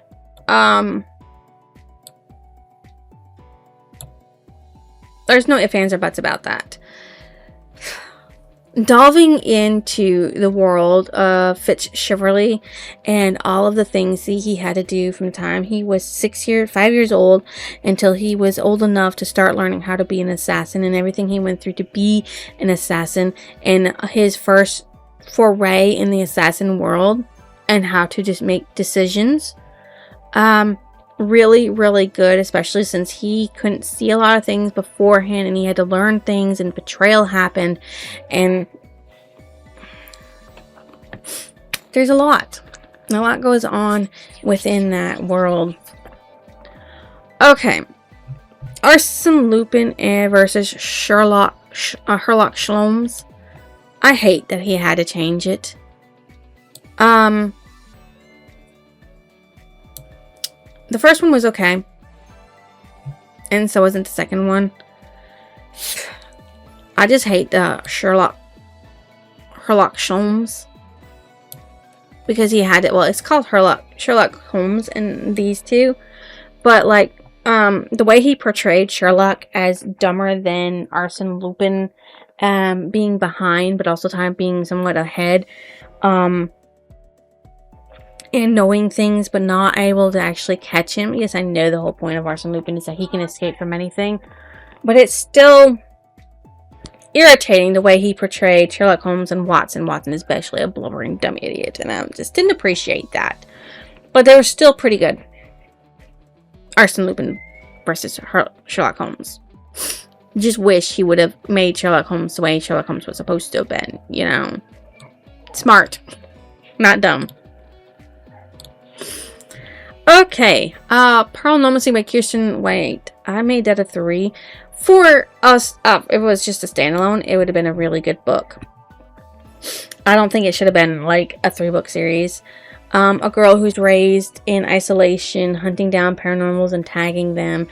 There's no ifs, ands, or buts about that. Delving into the world of Fitzchivalry and all of the things that he had to do from the time he was 5 years old until he was old enough to start learning how to be an assassin, and everything he went through to be an assassin, and his first foray in the assassin world and how to just make decisions. Really, really good, especially since he couldn't see a lot of things beforehand and he had to learn things, and betrayal happened, and there's a lot goes on within that world. Okay, Arsene Lupin versus Herlock Sholmes. I hate that he had to change it. The first one was okay, and so wasn't the second one. I just hate the Herlock Sholmes because he had it. Well, it's called Sherlock Holmes in these two, but like the way he portrayed Sherlock as dumber than Arsene Lupin, being behind but also being somewhat ahead, and knowing things but not able to actually catch him. Yes, I know the whole point of Arsene Lupin is that he can escape from anything, but it's still irritating the way he portrayed Sherlock Holmes and Watson. Watson is especially a blubbering dumb idiot, and I just didn't appreciate that. But they were still pretty good. Arsene Lupin versus Sherlock Holmes. Just wish he would have made Sherlock Holmes the way Sherlock Holmes was supposed to have been, you know. Smart, not dumb. Okay, Pearl Nomacy by Kirsten Waite. I made that a 3. For us, if it was just a standalone, it would have been a really good book. I don't think it should have been like a 3-book series. A girl who's raised in isolation, hunting down paranormals and tagging them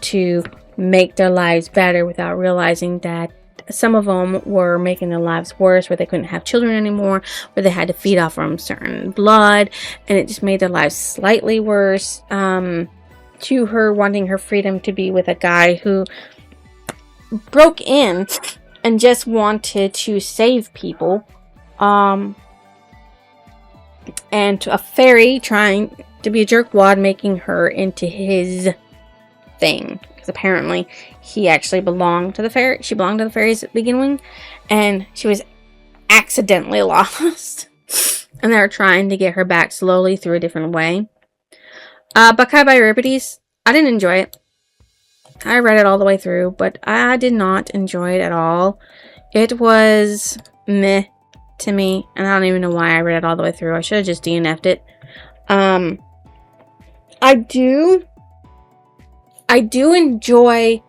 to make their lives better without realizing that some of them were making their lives worse, where they couldn't have children anymore, where they had to feed off from certain blood, and it just made their lives slightly worse. To her wanting her freedom to be with a guy who broke in and just wanted to save people. And to a fairy trying to be a jerkwad, making her into his thing. Because apparently he actually belonged to the fairy. She belonged to the fairies at the beginning. And she was accidentally lost. And they're trying to get her back slowly through a different way. Buckeye by Euripides. I didn't enjoy it. I read it all the way through, but I did not enjoy it at all. It was meh to me, and I don't even know why I read it all the way through. I should have just DNF'd it. I do enjoy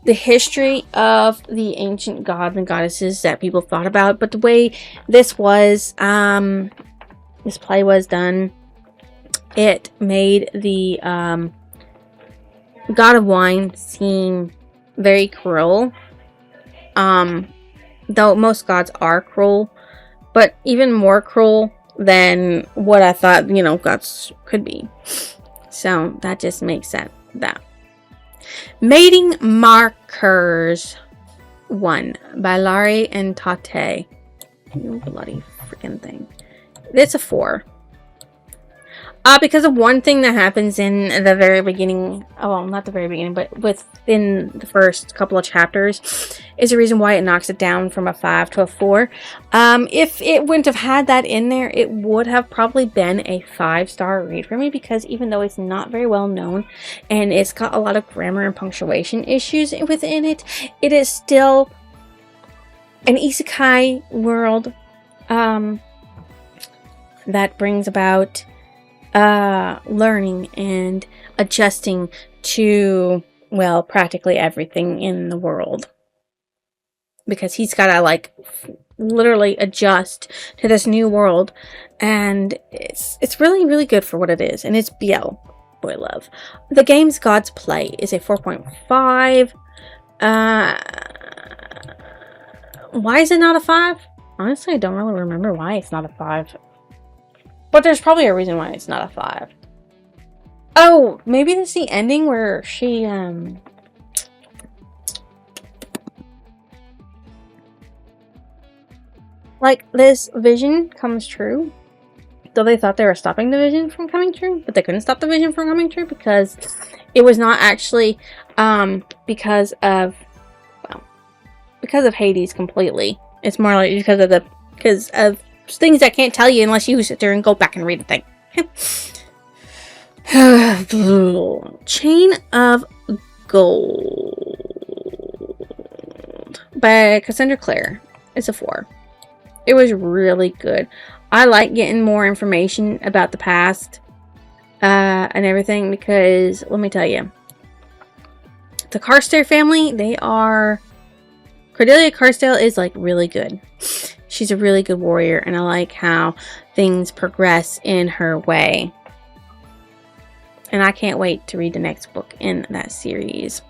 the history of the ancient gods and goddesses that people thought about, but the way this play was done, it made the god of wine seem very cruel. Though most gods are cruel, but even more cruel than what I thought, gods could be. So that just makes that. Mating Markers 1 by Laurie and Tate. You bloody freaking thing. It's a 4. Because of one thing that happens in the very beginning, well, not the very beginning, but within the first couple of chapters, is the reason why it knocks it down from a 5 to a 4. If it wouldn't have had that in there, it would have probably been a 5-star read for me, because even though it's not very well known, and it's got a lot of grammar and punctuation issues within it, it is still an isekai world that brings about learning and adjusting to, well, practically everything in the world. Because he's gotta, literally adjust to this new world. And it's really, really good for what it is. And it's BL. Boy love. The game's God's Play is a 4.5. Why is it not a 5? Honestly, I don't really remember why it's not a 5. But there's probably a reason why it's not a 5. Oh, maybe this is the ending where she, this vision comes true. Though they thought they were stopping the vision from coming true, but they couldn't stop the vision from coming true because it was not actually, because of Hades completely. It's more like because of things I can't tell you unless you sit there and go back and read the thing. Chain of Gold by Cassandra Clare. It's a 4. It was really good. I like getting more information about the past and everything, because let me tell you, the Carstairs family, Cordelia Carstairs is really good. She's a really good warrior, and I like how things progress in her way. And I can't wait to read the next book in that series.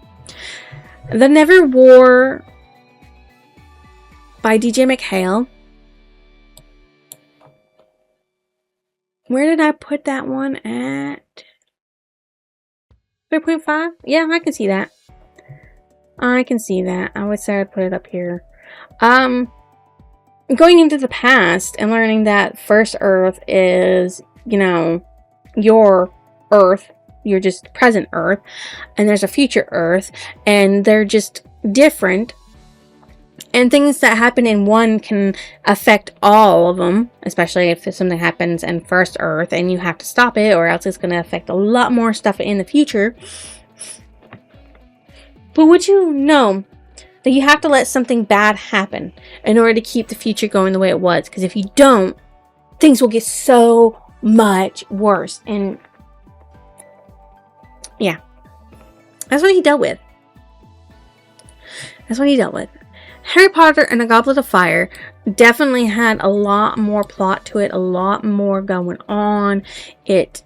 The Never War by DJ McHale. Where did I put that one at? 3.5? Yeah, I can see that. I would say I'd put it up here. Going into the past and learning that First Earth is, your Earth, you're just present Earth, and there's a future Earth, and they're just different, and things that happen in one can affect all of them, especially if something happens in First Earth and you have to stop it, or else it's going to affect a lot more stuff in the future. But would you know that you have to let something bad happen in order to keep the future going the way it was? Because if you don't, things will get so much worse. And yeah, that's what he dealt with. Harry Potter and the Goblet of Fire definitely had a lot more plot to it, a lot more going on. It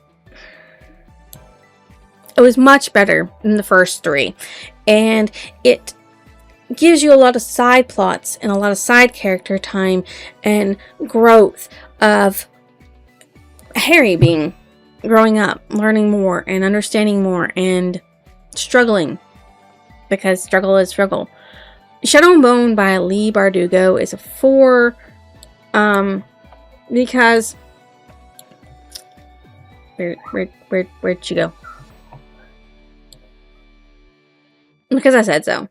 was much better than the first three, and it gives you a lot of side plots and a lot of side character time and growth of Harry growing up, learning more and understanding more and struggling, because struggle is struggle. Shadow and Bone by Leigh Bardugo is a 4, because where'd she go? Because I said so.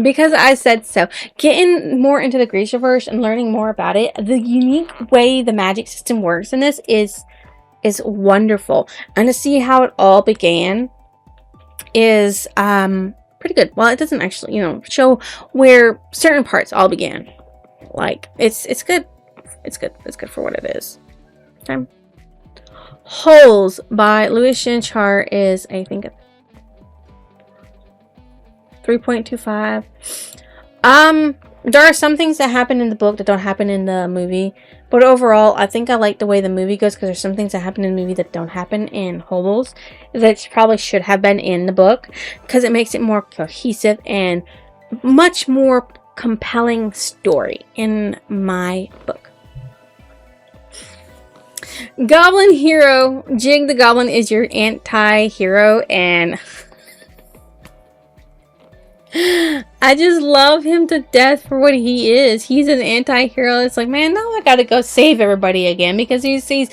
Because I said so. Getting more into the Grishaverse and learning more about it, the unique way the magic system works in this is wonderful. And to see how it all began is pretty good. Well, it doesn't actually, show where certain parts all began. Like, it's good. It's good. It's good for what it is. Okay. Holes by Louis Shinchar is, I think, 3.25. There are some things that happen in the book that don't happen in the movie, but overall, I think I like the way the movie goes, because there's some things that happen in the movie that don't happen in Holes that probably should have been in the book, because it makes it more cohesive and much more compelling story in my book. Goblin Hero. Jig the Goblin is your anti-hero, and I just love him to death for what he is. He's an anti-hero. It's like, man, now I gotta go save everybody again, because he sees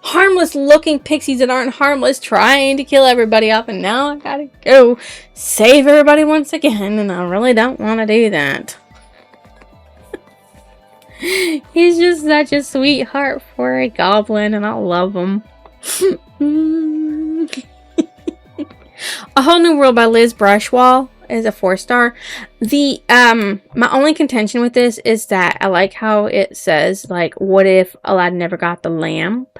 harmless looking pixies that aren't harmless trying to kill everybody off, and now I gotta go save everybody once again, and I really don't want to do that. He's just such a sweetheart for a goblin, and I love him. A Whole New World by Liz Brushwall is a 4-star. The my only contention with this is that I like how it says, like, what if Aladdin never got the lamp?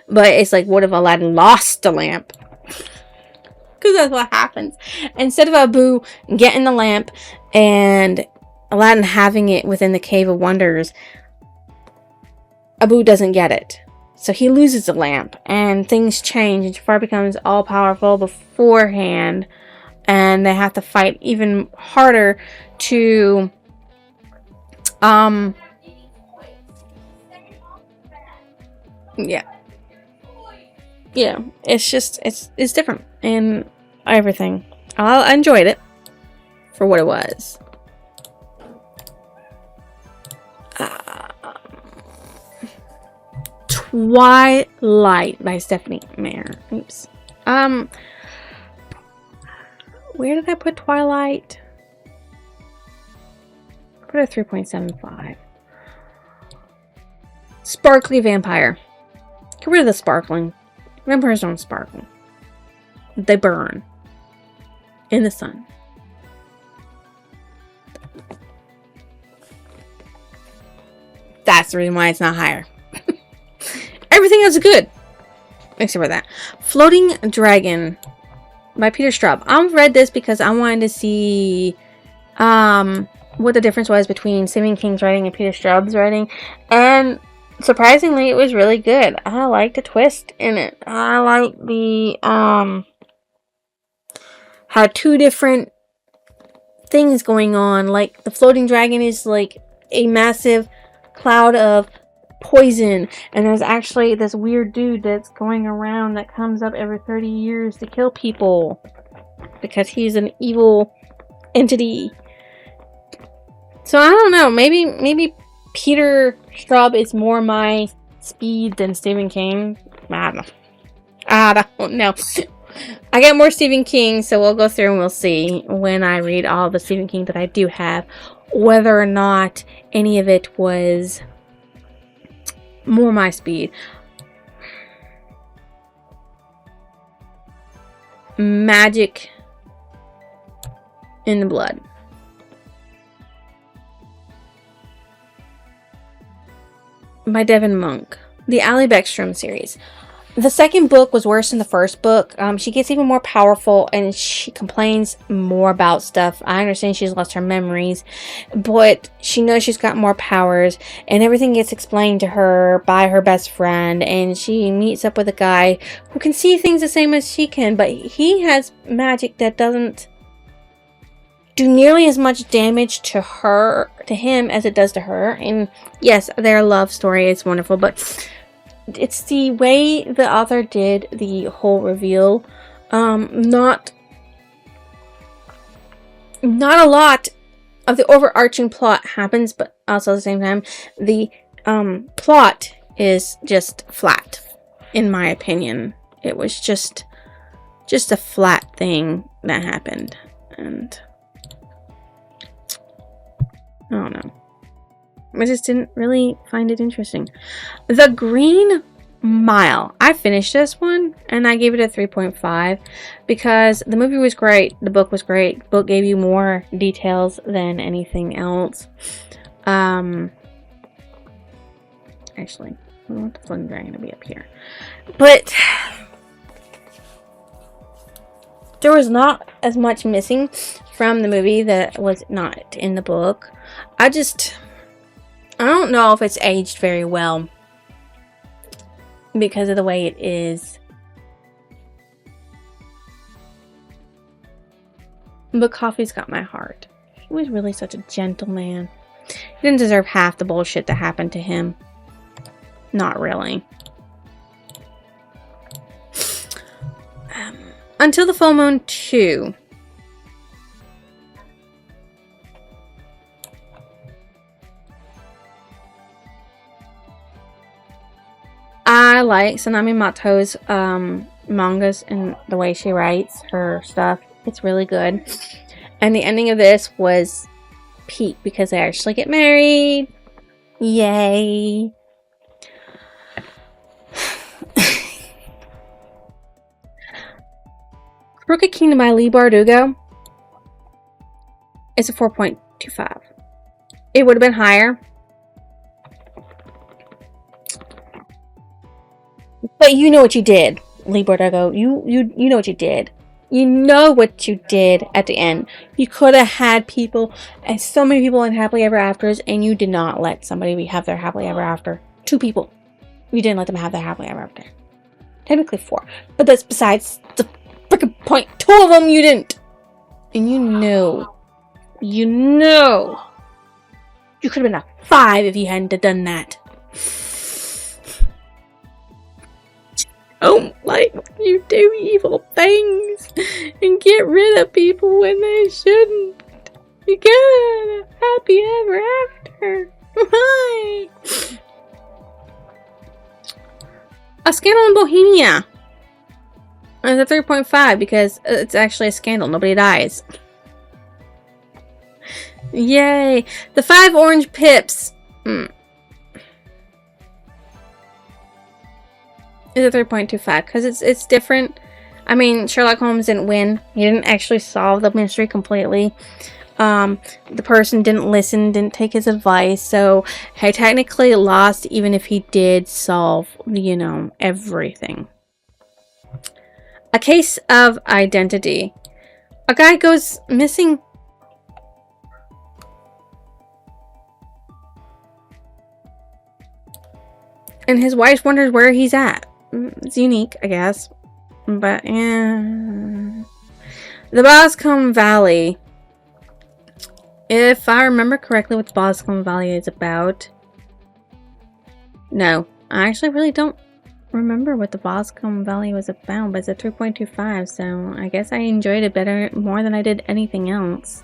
But it's like, what if Aladdin lost the lamp? Because that's what happens. Instead of Abu getting the lamp and Aladdin having it within the Cave of Wonders, Abu doesn't get it. So he loses the lamp, and things change, and Jafar becomes all-powerful beforehand, and they have to fight even harder to, yeah, it's just, it's different, and everything. I enjoyed it for what it was. Twilight by Stephanie Meyer. Oops. Where did I put Twilight? I put a 3.75. Sparkly vampire. Get rid of the sparkling. Vampires don't sparkle. They burn in the sun. That's the reason why it's not higher. Everything else is good, except for that. Floating Dragon by Peter Straub. I've read this because I wanted to see what the difference was between Stephen King's writing and Peter Straub's writing, and surprisingly, it was really good. I like the twist in it. I like the how 2 different things going on. Like, the floating dragon is like a massive cloud of poison, and there's actually this weird dude that's going around that comes up every 30 years to kill people because he's an evil entity. So I don't know, maybe Peter Straub is more my speed than Stephen King. I don't know. I got more Stephen King, so we'll go through and we'll see when I read all the Stephen King that I do have, whether or not any of it was more my speed. Magic in the Blood. By Devin Monk. The Ally Beckstrom series. The second book was worse than the first book. She gets even more powerful and she complains more about stuff. I understand she's lost her memories, but she knows she's got more powers, and everything gets explained to her by her best friend, and she meets up with a guy who can see things the same as she can, but he has magic that doesn't do nearly as much damage to him as it does to her. And yes, their love story is wonderful, but it's the way the author did the whole reveal. Not a lot of the overarching plot happens, but also at the same time, the plot is just flat, in my opinion. It was just a flat thing that happened, and I don't know. I just didn't really find it interesting. The Green Mile. I finished this one and I gave it a 3.5 because the movie was great. The book was great. The book gave you more details than anything else. Actually, I want the Flint Dragon to be up here. But there was not as much missing from the movie that was not in the book. I don't know if it's aged very well because of the way it is. But Coffee's got my heart. He was really such a gentleman. He didn't deserve half the bullshit that happened to him. Not really. Until the Full Moon 2. I like Sanami Mato's mangas and the way she writes her stuff. It's really good. And the ending of this was peak because they actually get married. Yay. Crooked Kingdom by Lee Bardugo is a 4.25. It would have been higher. But you know what you did, Lee Bardugo. You know what you did. You know what you did at the end. You could have had people, and so many people in happily ever afters, and you did not let somebody have their happily ever after. 2 people. You didn't let them have their happily ever after. Technically 4. But that's besides the freaking point. 2 of them you didn't. And you knew. You know. You could have been a 5 if you hadn't done that. Don't like when you do evil things and get rid of people when they shouldn't. You gotta happy ever after. Why? A Scandal in Bohemia. It's a 3.5 because it's actually a scandal. Nobody dies. Yay. The 5 Orange Pips. Is a 3.25 because it's different. I mean, Sherlock Holmes didn't win. He didn't actually solve the mystery completely. The person didn't listen, didn't take his advice, so he technically lost even if he did solve, everything. A Case of Identity. A guy goes missing. And his wife wonders where he's at. It's unique, I guess. But, yeah. The Boscombe Valley. If I remember correctly what the Boscombe Valley is about. No, I actually really don't remember what the Boscombe Valley was about, but it's a 3.25, so I guess I enjoyed it more than I did anything else.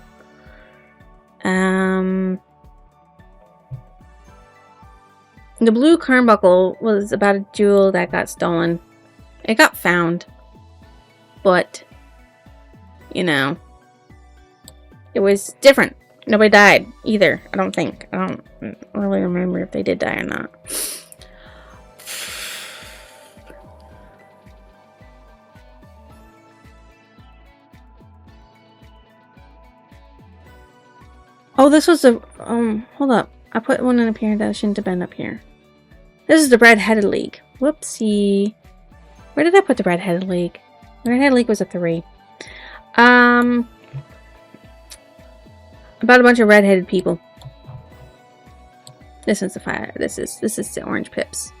The Blue Carnbuckle was about a jewel that got stolen. It got found. But, it was different. Nobody died either, I don't think. I don't really remember if they did die or not. Oh, this was a, hold up. I put one in up here that shouldn't have been up here. This is the Red-Headed League. Whoopsie. Where did I put the Redheaded League? The Redheaded League was a 3. About a bunch of redheaded people. This is the fire. This is the Orange Pips.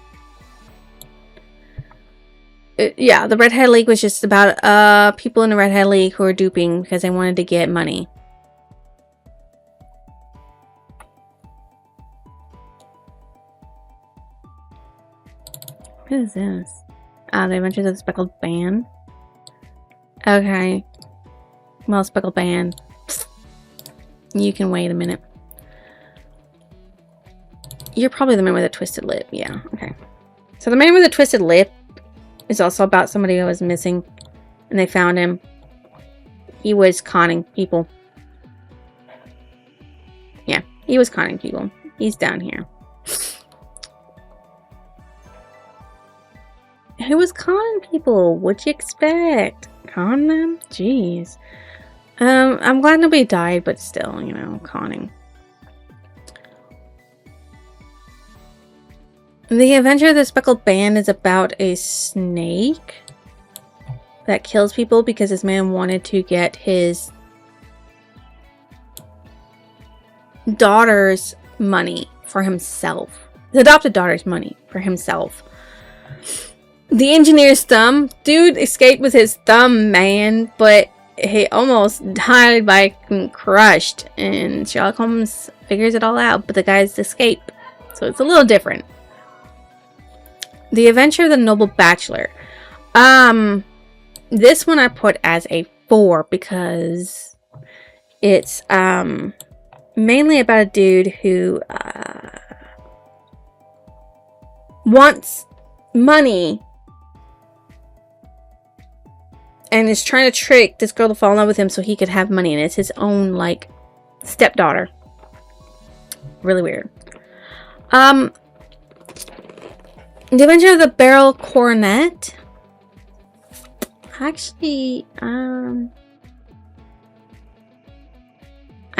Yeah, the Redhead League was just about people in the Redhead League who were duping because they wanted to get money. What is this? The Adventures of the Speckled Band. Okay. Well, Speckled Band. You can wait a minute. You're probably the man with a twisted lip. Yeah, okay. So the man with a twisted lip is also about somebody who was missing. And they found him. He was conning people. Yeah, he was conning people. He's down here. Who was conning people? What'd you expect? Con them? Jeez. I'm glad nobody died, but still, you know, conning. The Adventure of the Speckled Band is about a snake that kills people because this man wanted to get his daughter's money for himself. His adopted daughter's money for himself. The engineer's thumb. Dude escaped with his thumb, man, but he almost died by being crushed. And Sherlock Holmes figures it all out, but the guys escape. So it's a little different. The Adventure of the Noble Bachelor. This one I put as a 4 because it's mainly about a dude who wants money and is trying to trick this girl to fall in love with him so he could have money, and it's his own like stepdaughter. Really weird. The Adventure of the Barrel Coronet. Actually, I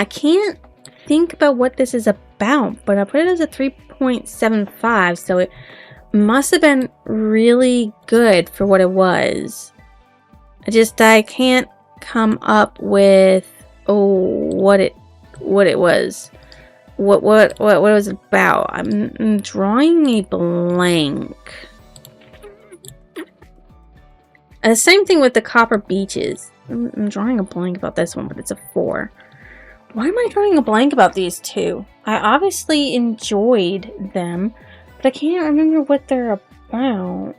can't think about what this is about, but I put it as a 3.75, so it must have been really good for what it was. I can't come up with what it was. What it was about. I'm drawing a blank. And the same thing with the Copper Beaches. I'm drawing a blank about this one, but it's a 4. Why am I drawing a blank about these two? I obviously enjoyed them, but I can't remember what they're about.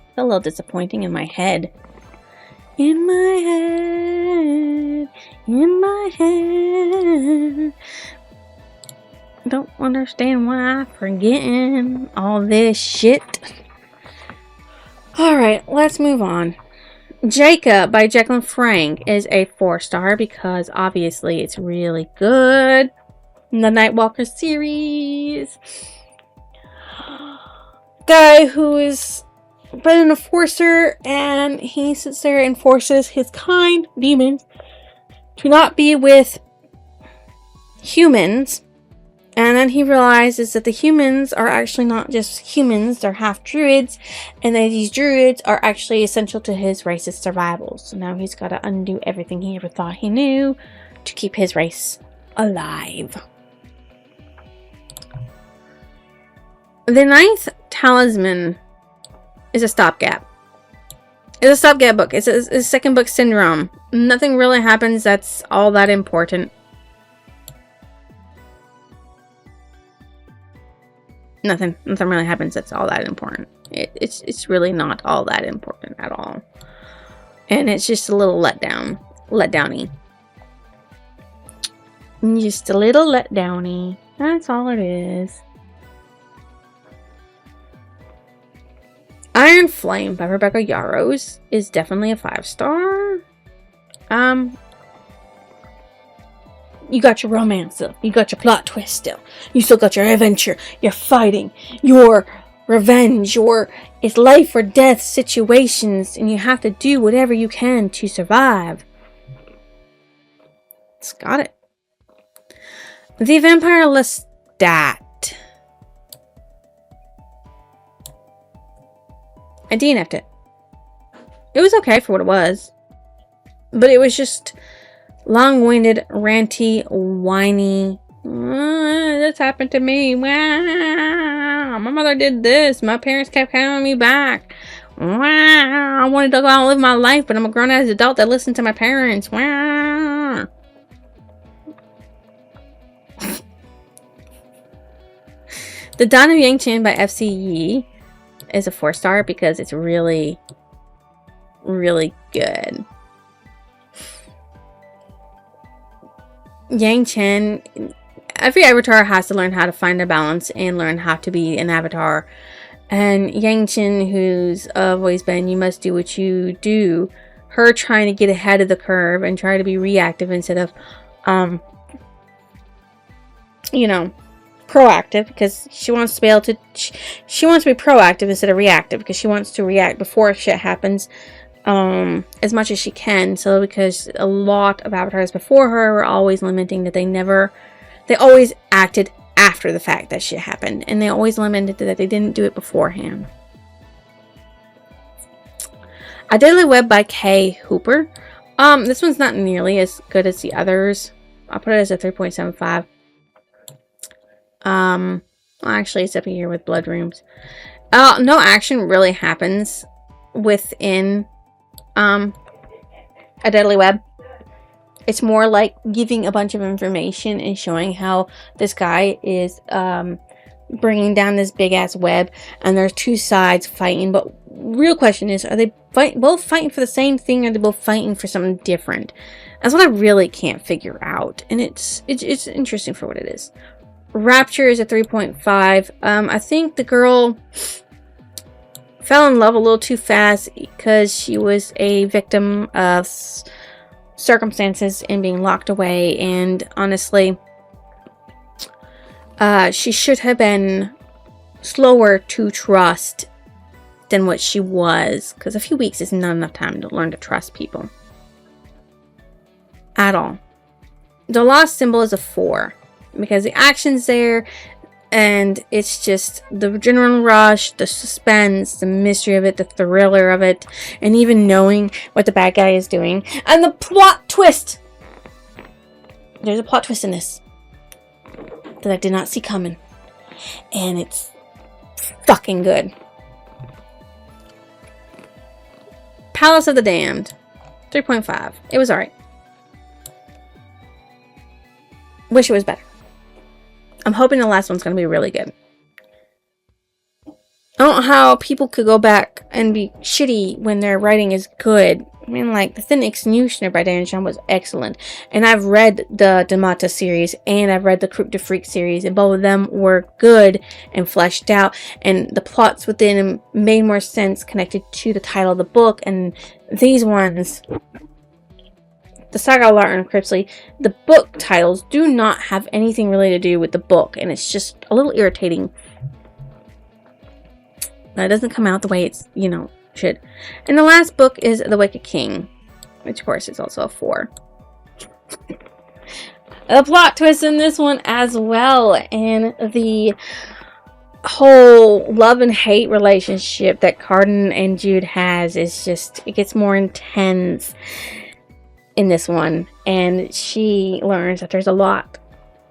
It's a little disappointing in my head. In my head. I don't understand why I'm forgetting all this shit. Alright, let's move on. Jacob by Jacqueline Frank is a 4-star because obviously it's really good. In the Nightwalker series. Guy who is but an enforcer, and he sits there and forces his kind demons to not be with humans. And then he realizes that the humans are actually not just humans, they're half druids, and that these druids are actually essential to his race's survival. So now he's got to undo everything he ever thought he knew to keep his race alive. The Ninth Talisman is a stopgap. It's a stopgap book. It's a second book syndrome. Nothing really happens that's all that important. Nothing really happens that's all that important. It's really not all that important at all. And it's just a little letdowny. Just a little letdowny. That's all it is. Iron Flame by Rebecca Yarros is definitely a 5-star. You got your romance still. You got your plot twist still. You still got your adventure. Your fighting. Your revenge. It's life or death situations. And you have to do whatever you can to survive. It's got it. The Vampire Lestat I DNF'd it. It was okay for what it was. But it was just long-winded, ranty, whiny. This happened to me. Wow. My mother did this. My parents kept calling me back. Wow. I wanted to go out and live my life, but I'm a grown-ass adult that listened to my parents. Wow. The Dawn of Yang-Chen by F.C. Yi is a 4-star because it's really, really good. Yang-Chen, every avatar has to learn how to find their balance and learn how to be an avatar. And Yang-Chen, who's always been, you must do what you do, her trying to get ahead of the curve and try to be reactive instead of, you know, proactive, because she wants to be able to, she wants to be proactive instead of reactive, because she wants to react before shit happens as much as she can. So because a lot of avatars before her were always lamenting that they always acted after the fact that shit happened, and they always lamented that they didn't do it beforehand. A Deadly Web by Kay Hooper. This one's not nearly as good as the others. I'll put it as a 3.75. Actually, it's up here with Blood Rooms. No action really happens within A Deadly Web. It's more like giving a bunch of information and showing how this guy is bringing down this big ass web, and there's two sides fighting. But real question is, are they both fighting for the same thing, or are they both fighting for something different? That's what I really can't figure out, and it's interesting for what it is. Rapture is a 3.5. I think the girl fell in love a little too fast because she was a victim of circumstances and being locked away, and honestly, she should have been slower to trust than what she was, because a few weeks is not enough time to learn to trust people at all. The Lost Symbol is a 4 because the action's there, and it's just the adrenaline rush, the suspense, the mystery of it, the thriller of it, and even knowing what the bad guy is doing. And the plot twist! There's a plot twist in this that I did not see coming. And it's fucking good. Palace of the Damned. 3.5. It was alright. Wish it was better. I'm hoping the last one's going to be really good. I don't know how people could go back and be shitty when their writing is good. I mean, like, The Thin Executioner by Dan Shan was excellent. And I've read the Damata series, and I've read the Crook de Freak series, and both of them were good and fleshed out. And the plots within them made more sense connected to the title of the book. And these ones, the Saga of Larton and Cripsley, the book titles do not have anything really to do with the book. And it's just a little irritating. It doesn't come out the way it's, should. And the last book is The Wicked King, which of course is also a 4. A plot twist in this one as well, and the whole love and hate relationship that Carden and Jude has is just, it gets more intense in this one, and she learns that there's a lot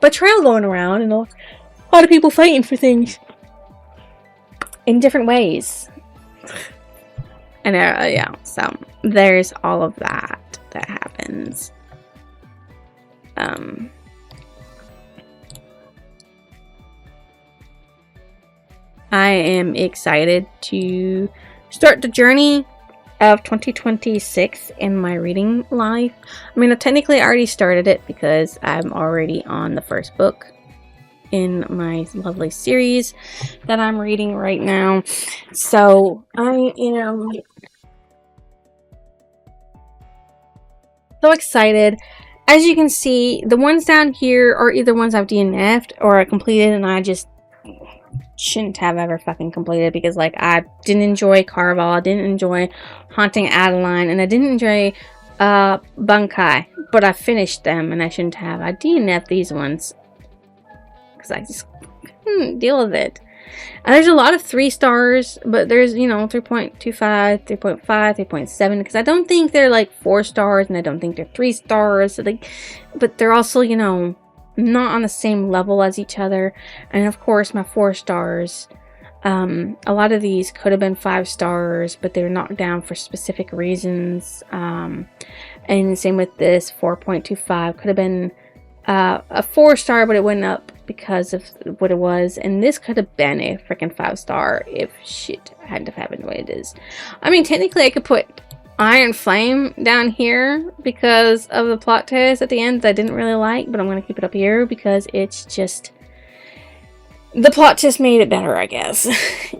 betrayal going around and a lot of people fighting for things in different ways. And yeah, so there's all of that happens. I am excited to start the journey of 2026 in my reading life. I mean, I technically already started it because I'm already on the first book in my lovely series that I'm reading right now. So I am so excited. As you can see, the ones down here are either ones I've DNF'd or I completed, and I just shouldn't have ever fucking completed, because like I didn't enjoy Carval, I didn't enjoy Haunting Adeline, and I didn't enjoy Bunkai, but I finished them and I shouldn't have. I DNF'd these ones because I just couldn't deal with it. And there's a lot of 3 stars, but there's, you know, 3.25, 3.5, 3.7, because I don't think they're like 4 stars, and I don't think they're 3 stars. So but they're also, you know, not on the same level as each other. And of course, my 4 stars. A lot of these could have been 5 stars, but they were knocked down for specific reasons. And same with this 4.25, could have been a 4 star, but it went up because of what it was. And this could have been a freaking 5 star if shit hadn't have happened the way it is. I mean, technically I could put Iron Flame down here because of the plot twist at the end that I didn't really like, but I'm going to keep it up here because it's just... the plot just made it better, I guess,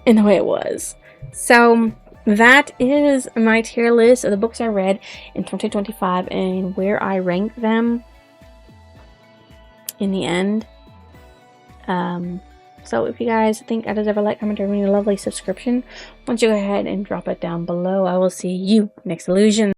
in the way it was. So that is my tier list of the books I read in 2025 and where I rank them in the end. So if you guys think I deserve a like, comment, or a lovely subscription, why don't you go ahead and drop it down below. I will see you next illusion.